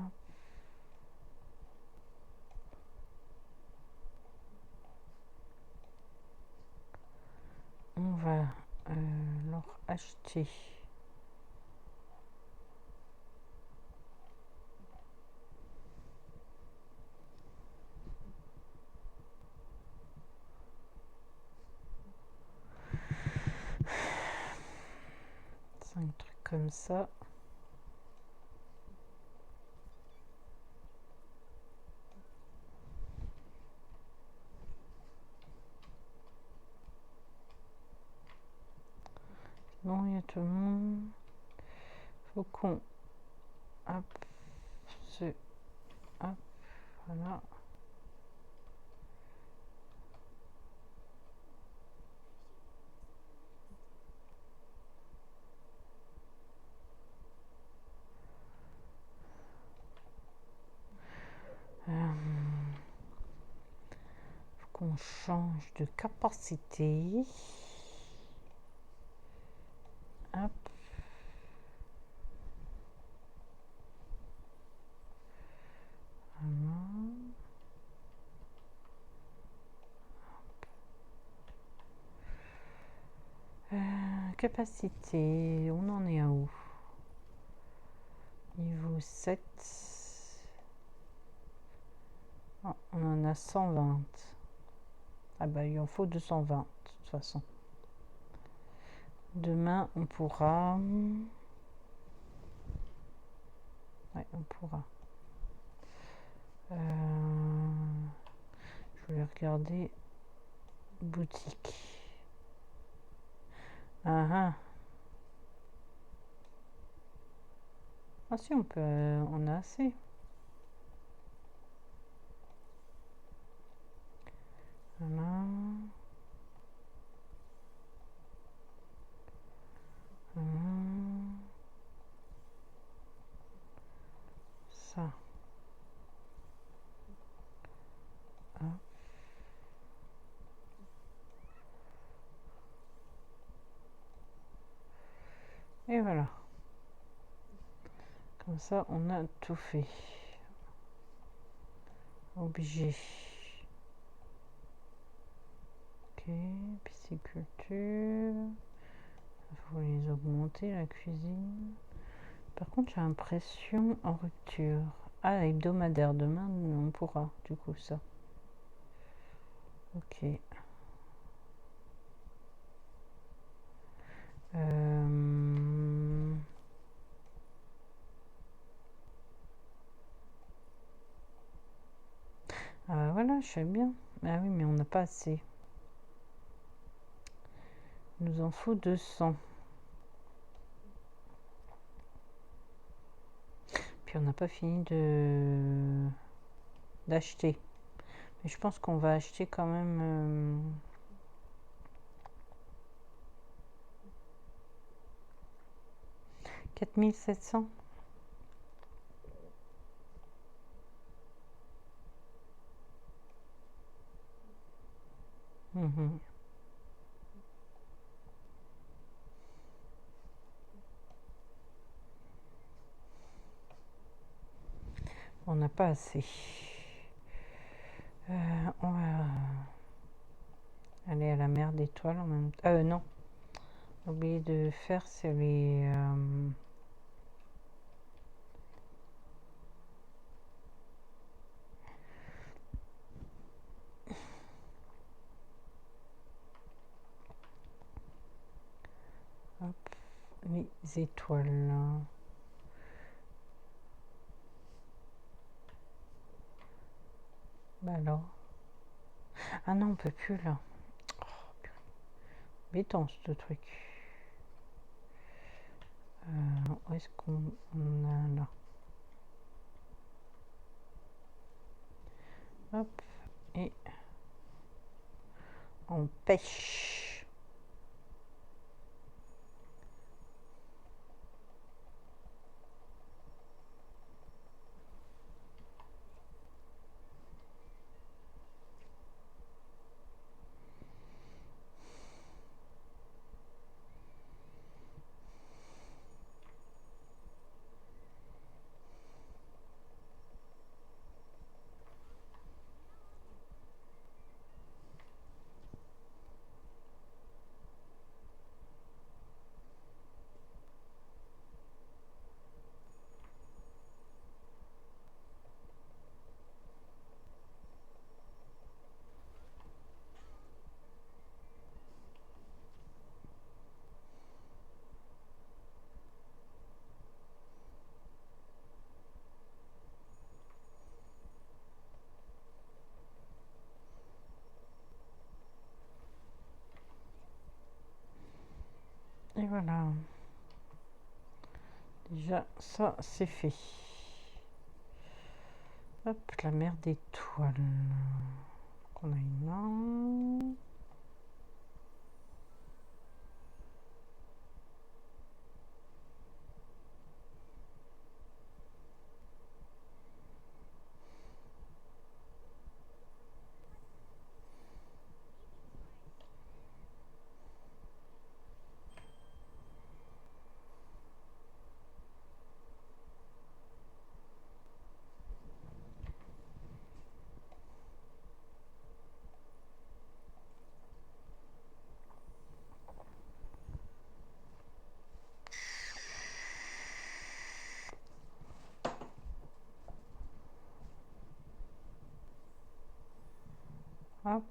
On va leur acheter cinq trucs comme ça. Bon, il y a tout le monde. Faut qu'on hop, hop, voilà. Faut qu'on change de capacité. Hop. Voilà. Capacité, on en est à où? Niveau 7. Oh, on en a 120. Ah bah il en faut 220 de toute façon. Demain on pourra... Ouais, on pourra. Je vais regarder boutique. Ah ah. Ah si, on peut, on a assez. Voilà. Voilà. Ça. Hop. Et voilà. Comme ça, on a tout fait. Objet. Ok, pisciculture. Il faut les augmenter, la cuisine. Par contre, j'ai l'impression en rupture. Ah, hebdomadaire, demain, on pourra, du coup, ça. Ok. Ah, voilà, je sais bien. Ah oui, mais on n'a pas assez. Il nous en faut 200. Puis on n'a pas fini d'acheter. Mais je pense qu'on va acheter quand même 4700. Mhm. On n'a pas assez. On va aller à la mer d'étoiles en même temps. Non. Oublié de faire, c'est les... hop, les étoiles. Bah alors. Ah non, on peut plus là. Béton ce truc. Où est-ce qu'on a là? Hop, et on pêche. Et voilà. Déjà, ça, c'est fait. Hop, la mer d'étoiles. On a une main. Hop.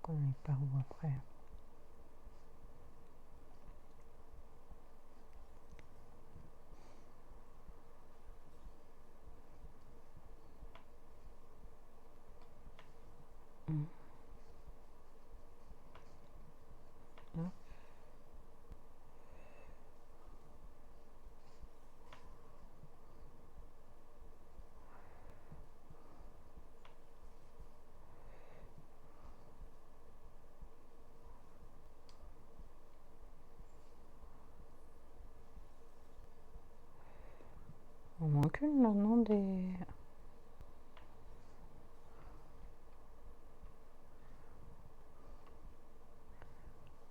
qu'on est par où après. On manque une là, non,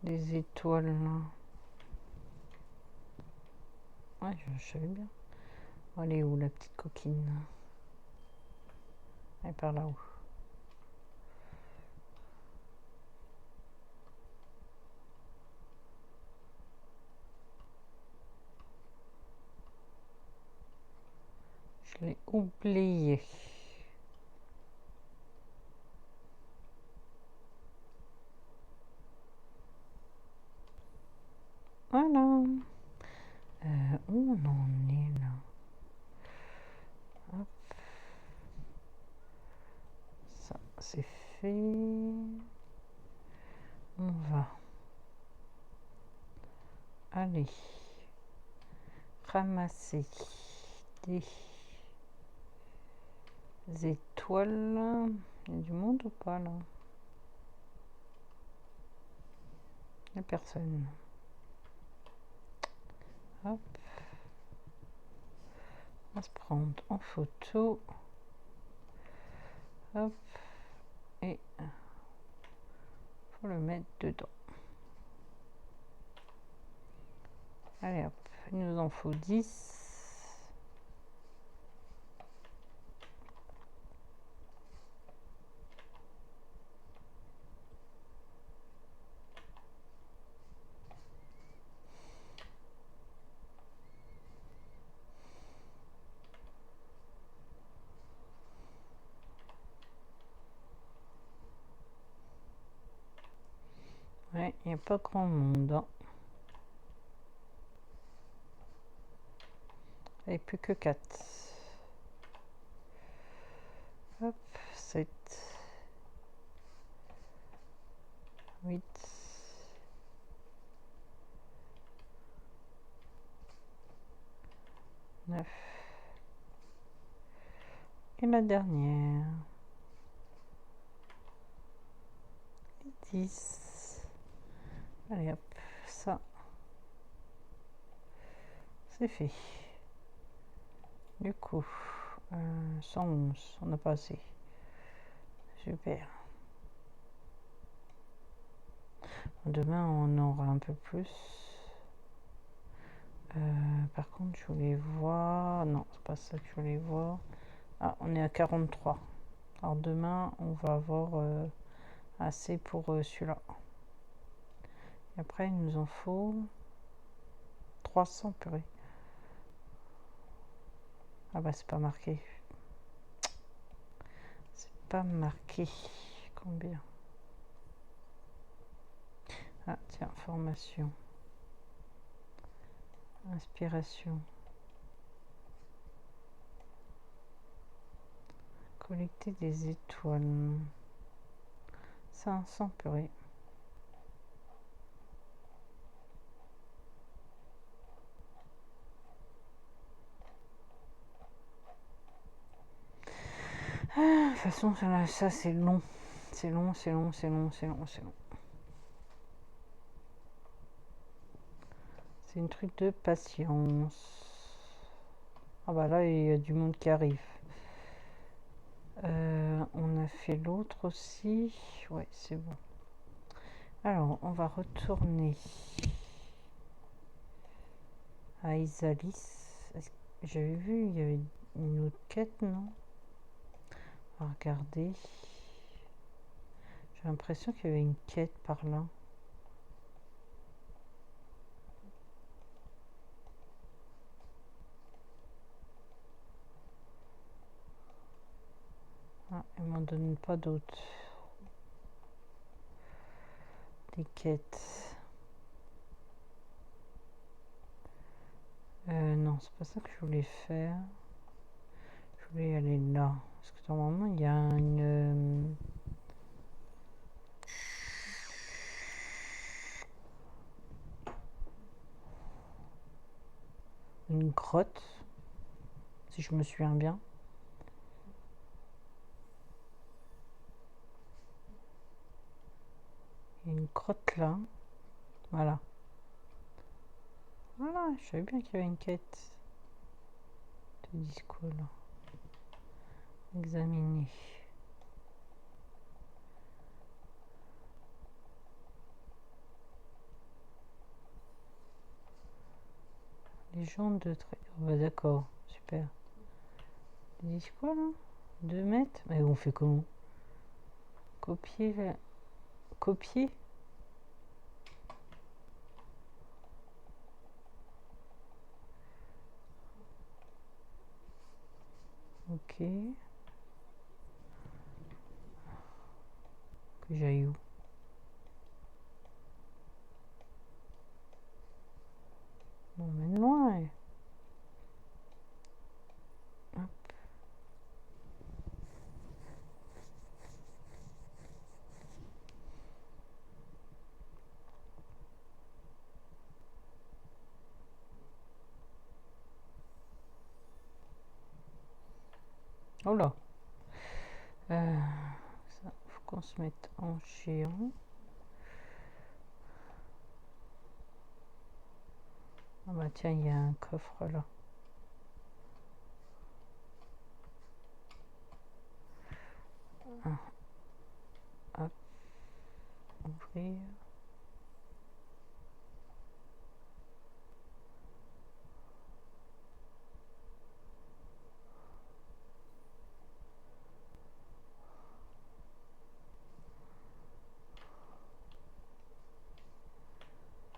des étoiles là. Ouais, je savais bien. Elle est où la petite coquine? Elle est par là-haut. Je l'ai oublié. Voilà. Où on en est là? Hop. Ça, c'est fait. On va aller ramasser des étoiles. Il y a du monde ou pas là? Il n'y a personne. Hop. On va se prendre en photo. Hop. Et faut le mettre dedans. Allez hop. Il nous en faut 10. Ouais, il n'y a pas grand monde. Hein. Et plus que 4. Hop, 7, 8, 9. Et la dernière. 10. Allez hop, ça. C'est fait. Du coup, 111, on n'a pas assez. Super. Demain, on aura un peu plus. Par contre, je voulais voir... Non, c'est pas ça que je voulais voir. Ah, on est à 43. Alors demain, on va avoir assez pour celui-là. Et après, il nous en faut 300, purée. Ah bah, c'est pas marqué. C'est pas marqué. Combien? Ah, tiens, formation. Inspiration. Collecter des étoiles. 500, purée. De toute façon, ça c'est long. C'est long. C'est une truc de patience. Ah bah là, il y a du monde qui arrive. On a fait l'autre aussi. Ouais, c'est bon. Alors, on va retourner à Isalis. J'avais vu, il y avait une autre quête, non? On va regarder. J'ai l'impression qu'il y avait une quête par là. Ah, ils m'en donnent pas d'autres. Les quêtes. Non, c'est pas ça que je voulais faire. Je voulais aller là. Parce que normalement, il y a une grotte, si je me souviens bien. Il y a une grotte là. Voilà. Voilà, je savais bien qu'il y avait une quête. De disco là. Examiner. Légende de trait. Oh, bah, d'accord, super. Les disco là 2 mètres. Mais on fait comment? Copier la. Copier. Ok. Que j'aille où? On m'emmène loin. Hop. Oh là. Ça, faut qu'on se mette en géant. Ah bah tiens, il y a un coffre là. Hop. Ouvrir.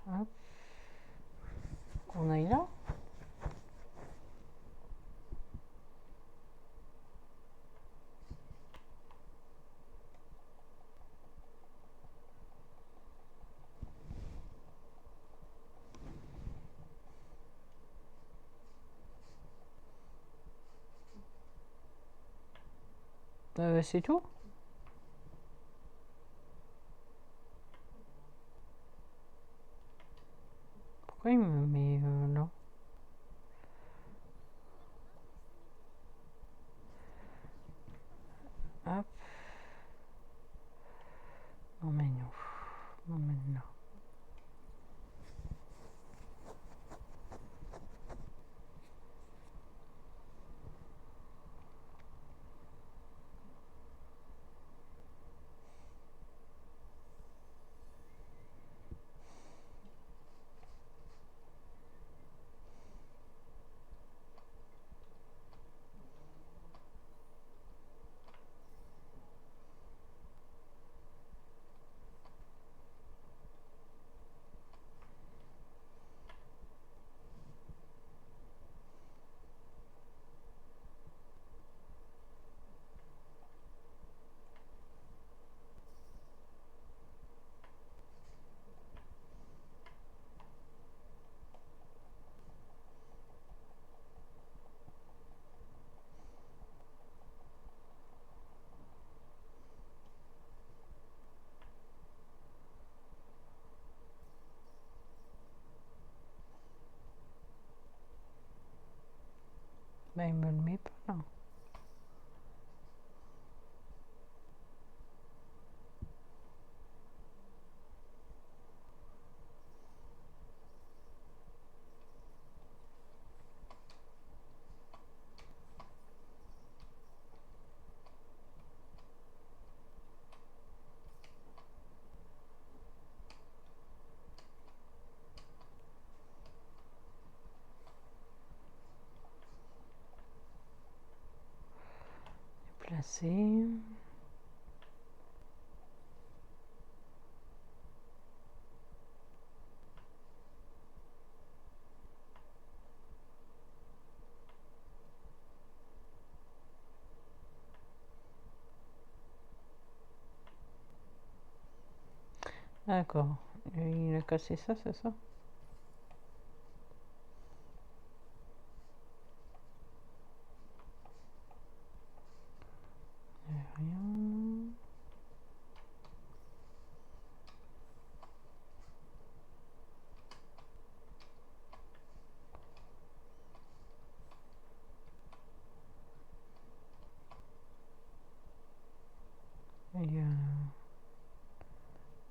Hop. On aille là. C'est tout. Pourquoi il me met là? Hop. M'emmène où? M'emmène là. Bah, il me le met pas là. Placer. D'accord. Il a cassé ça, c'est ça? Rien.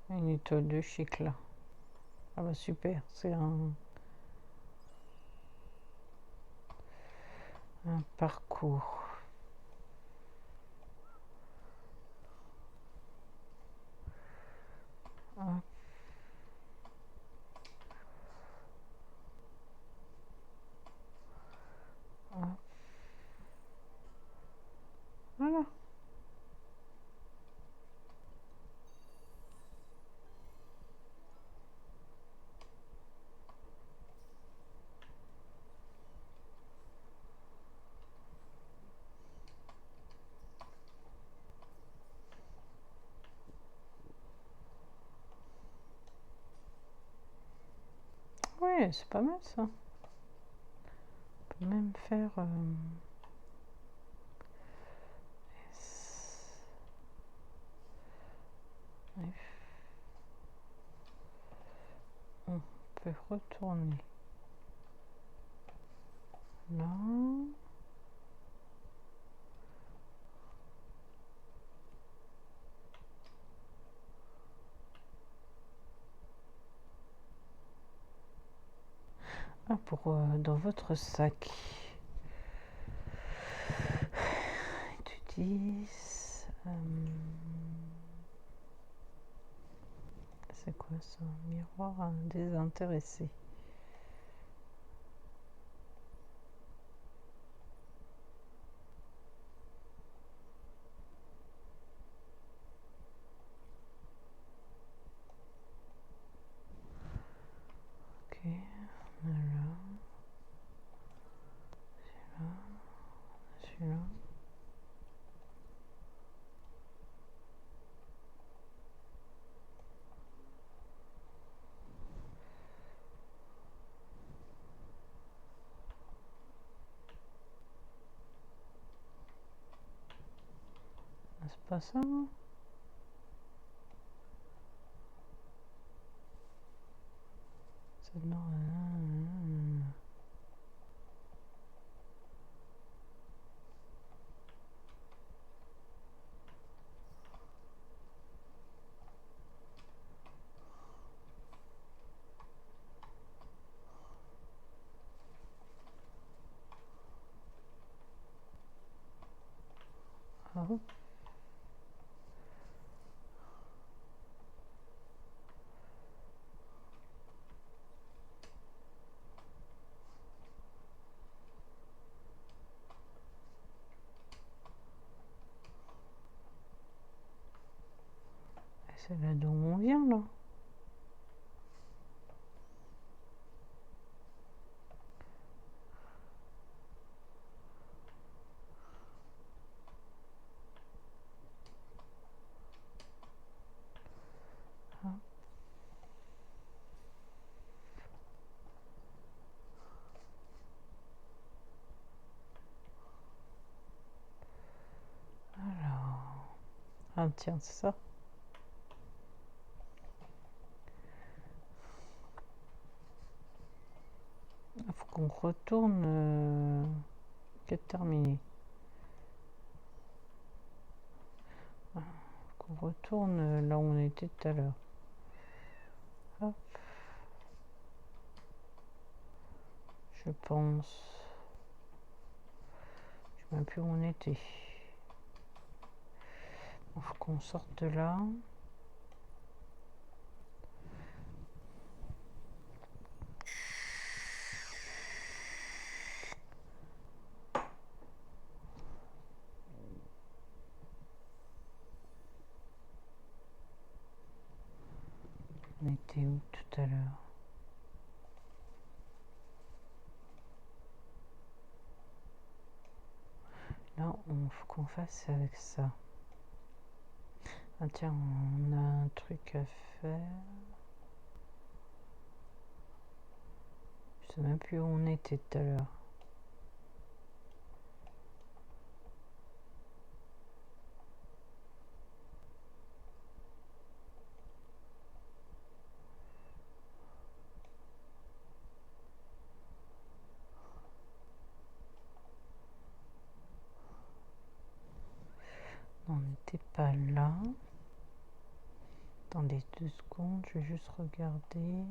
Il y a une étoile de chic là. Ah bah super, c'est un parcours. Hop, hop. Voilà. Ouais, c'est pas mal ça. On peut même faire... On peut retourner là. Ah, pour dans votre sac. Tu dis... c'est quoi ça? Miroir désintéressé. Ok, voilà. Celui-là. Ah, c'est pas ça, hein? C'est non. Ah, hop. C'est là d'où on vient là. Ah. Alors... Ah tiens, c'est ça. Il faut qu'on retourne... Quête terminée. Qu'on retourne là où on était tout à l'heure. Hop. Je pense. Je ne sais même plus où on était. Il faut qu'on sorte de là. On était où tout à l'heure? Là, il faut qu'on fasse avec ça. Ah tiens, on a un truc à faire. Je sais même plus où on était tout à l'heure. On n'était pas là. Attendez 2 secondes, je vais juste regarder.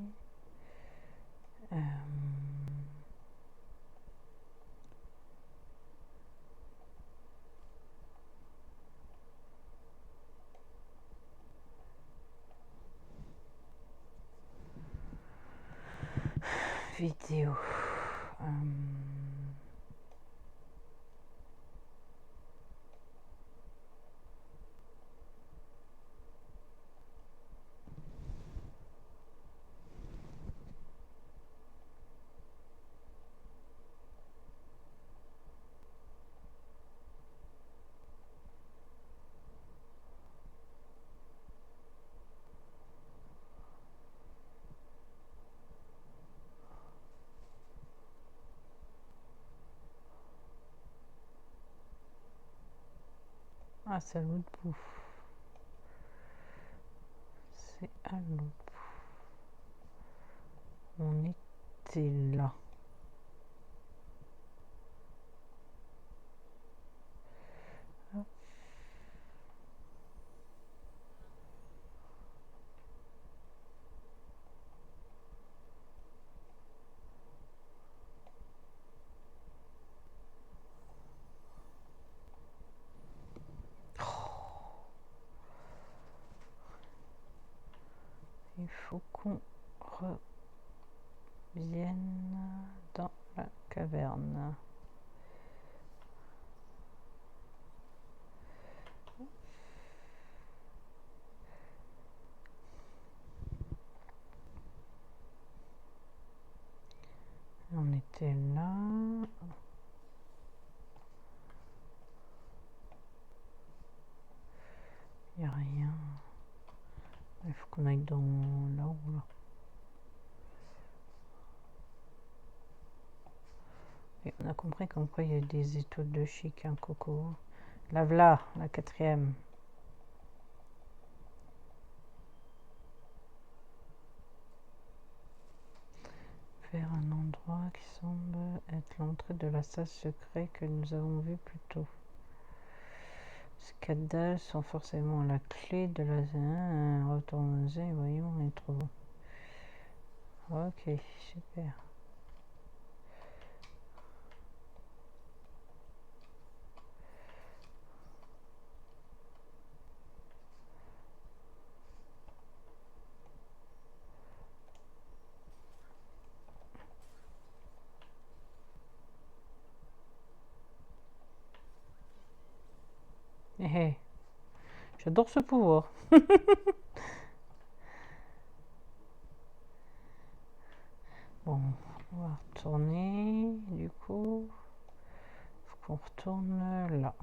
Vidéo. Ah, c'est à l'autre bout. C'est à l'autre bout. On était là. Hop. Il faut qu'on revienne dans la caverne. On était là. Il n'y a rien. Il faut qu'on aille dans là ou là. Et on a compris comme quoi il y a des étoiles de chic, un coco. La voilà, la 4e. Vers un endroit qui semble être l'entrée de la salle secrète que nous avons vue plus tôt. Ces 4 dalles sont forcément la clé de la... Retournez, voyons, on est trop bon. Ok, super. Hé, j'adore ce pouvoir. Bon, on va retourner, du coup. Faut qu'on retourne là.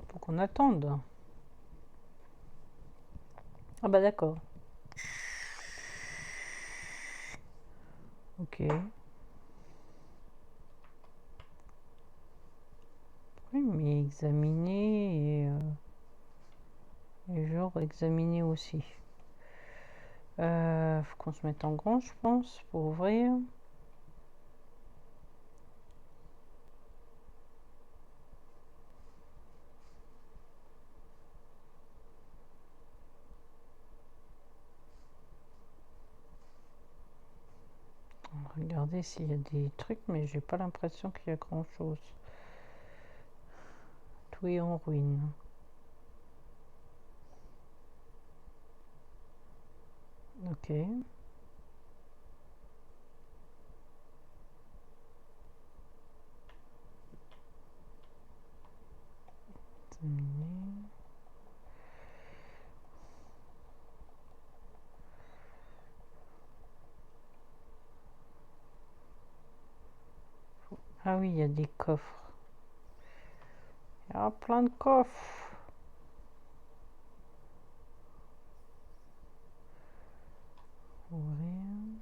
Faut qu'on attende. Ah bah d'accord. Ok. Oui, mais examiner et genre examiner aussi. Faut qu'on se mette en grand, je pense, pour ouvrir. Regardez s'il y a des trucs, mais j'ai pas l'impression qu'il y a grand chose. Tout est en ruine. Ok. Ah oui, il y a des coffres. Il y a plein de coffres. Ouvrir.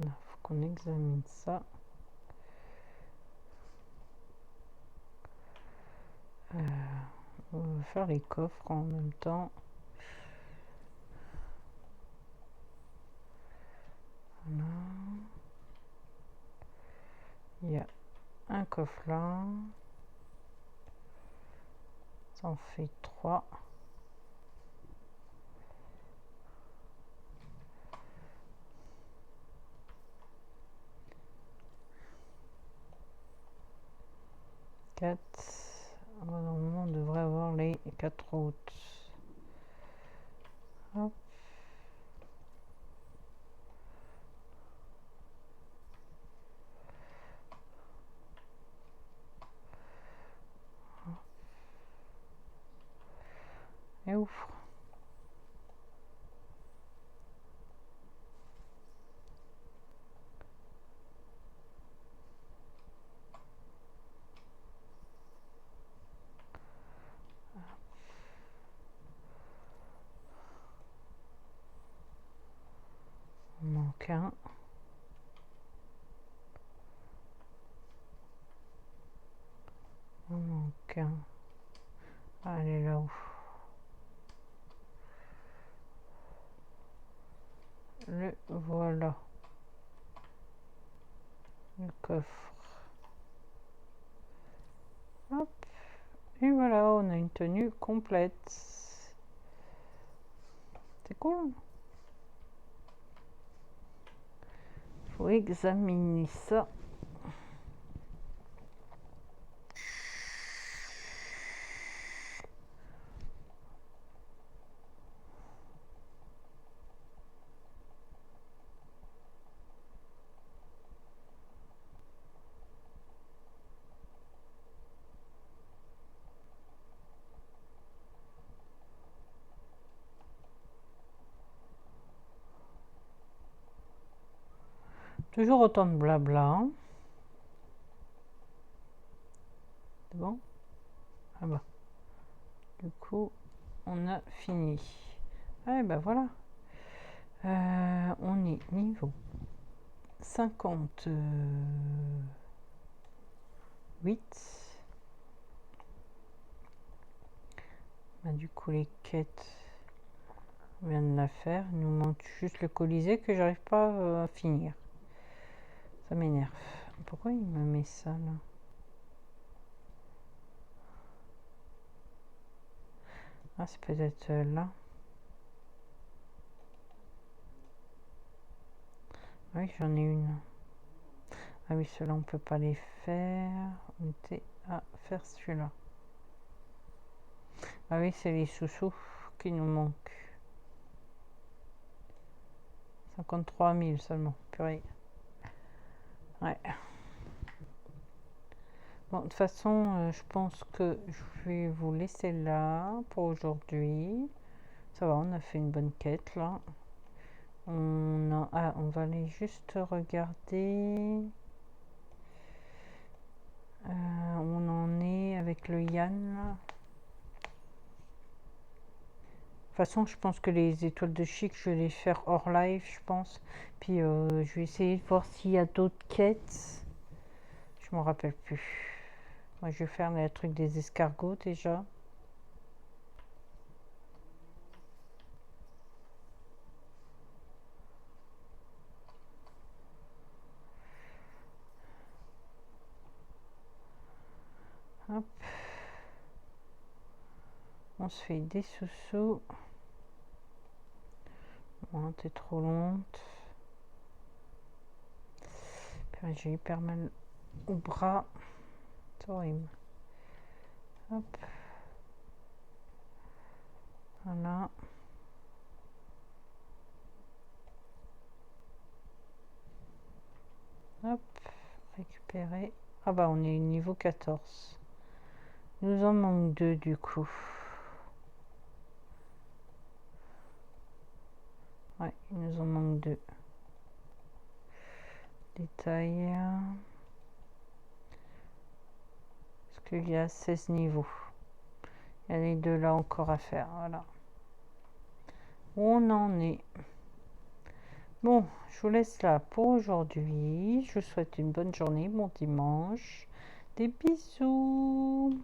Là, faut qu'on examine ça. On va faire les coffres en même temps. Voilà. Il y a un coffre là. Ça en fait 3. Normalement, on devrait avoir les 4 autres. Hop. Et ouvre. Il manque un. Il manque un. Ah, elle est là-haut. Le voilà. Le coffre. Hop. Et voilà, on a une tenue complète. C'est cool. Faut examiner ça. Toujours autant de blabla. Hein. C'est bon? Ah bah. Du coup, on a fini. Ah et ben voilà. On est niveau 58. Bah, du coup, les quêtes, on vient de la faire. Il nous manque juste le Colisée que j'arrive pas à finir. Ça m'énerve. Pourquoi il me met ça là? Ah, c'est peut-être là. Oui, j'en ai une. Ah oui, ceux-là, on peut pas les faire. On était à faire celui-là. Ah oui, c'est les sous-sous qui nous manquent. 53 000 seulement. Purée. Ouais. Bon, de toute façon, je pense que je vais vous laisser là pour aujourd'hui. Ça va, on a fait une bonne quête là. On va aller juste regarder. On en est avec le Yann là. De toute façon, je pense que les étoiles de chic, je vais les faire hors live, je pense. Puis je vais essayer de voir s'il y a d'autres quêtes. Je m'en rappelle plus. Moi, je vais faire le truc des escargots déjà. Hop. On se fait des sous-sous. Bon, t'es trop lente. J'ai hyper mal au bras. C'est horrible. Hop. Voilà. Hop. Récupérer. Ah bah on est niveau 14. Il nous en manque 2 du coup. Ouais, il nous en manque 2. Détail. Parce qu'il y a 16 niveaux. Il y a les 2 là encore à faire. Voilà. On en est. Bon, je vous laisse là pour aujourd'hui. Je vous souhaite une bonne journée, bon dimanche. Des bisous.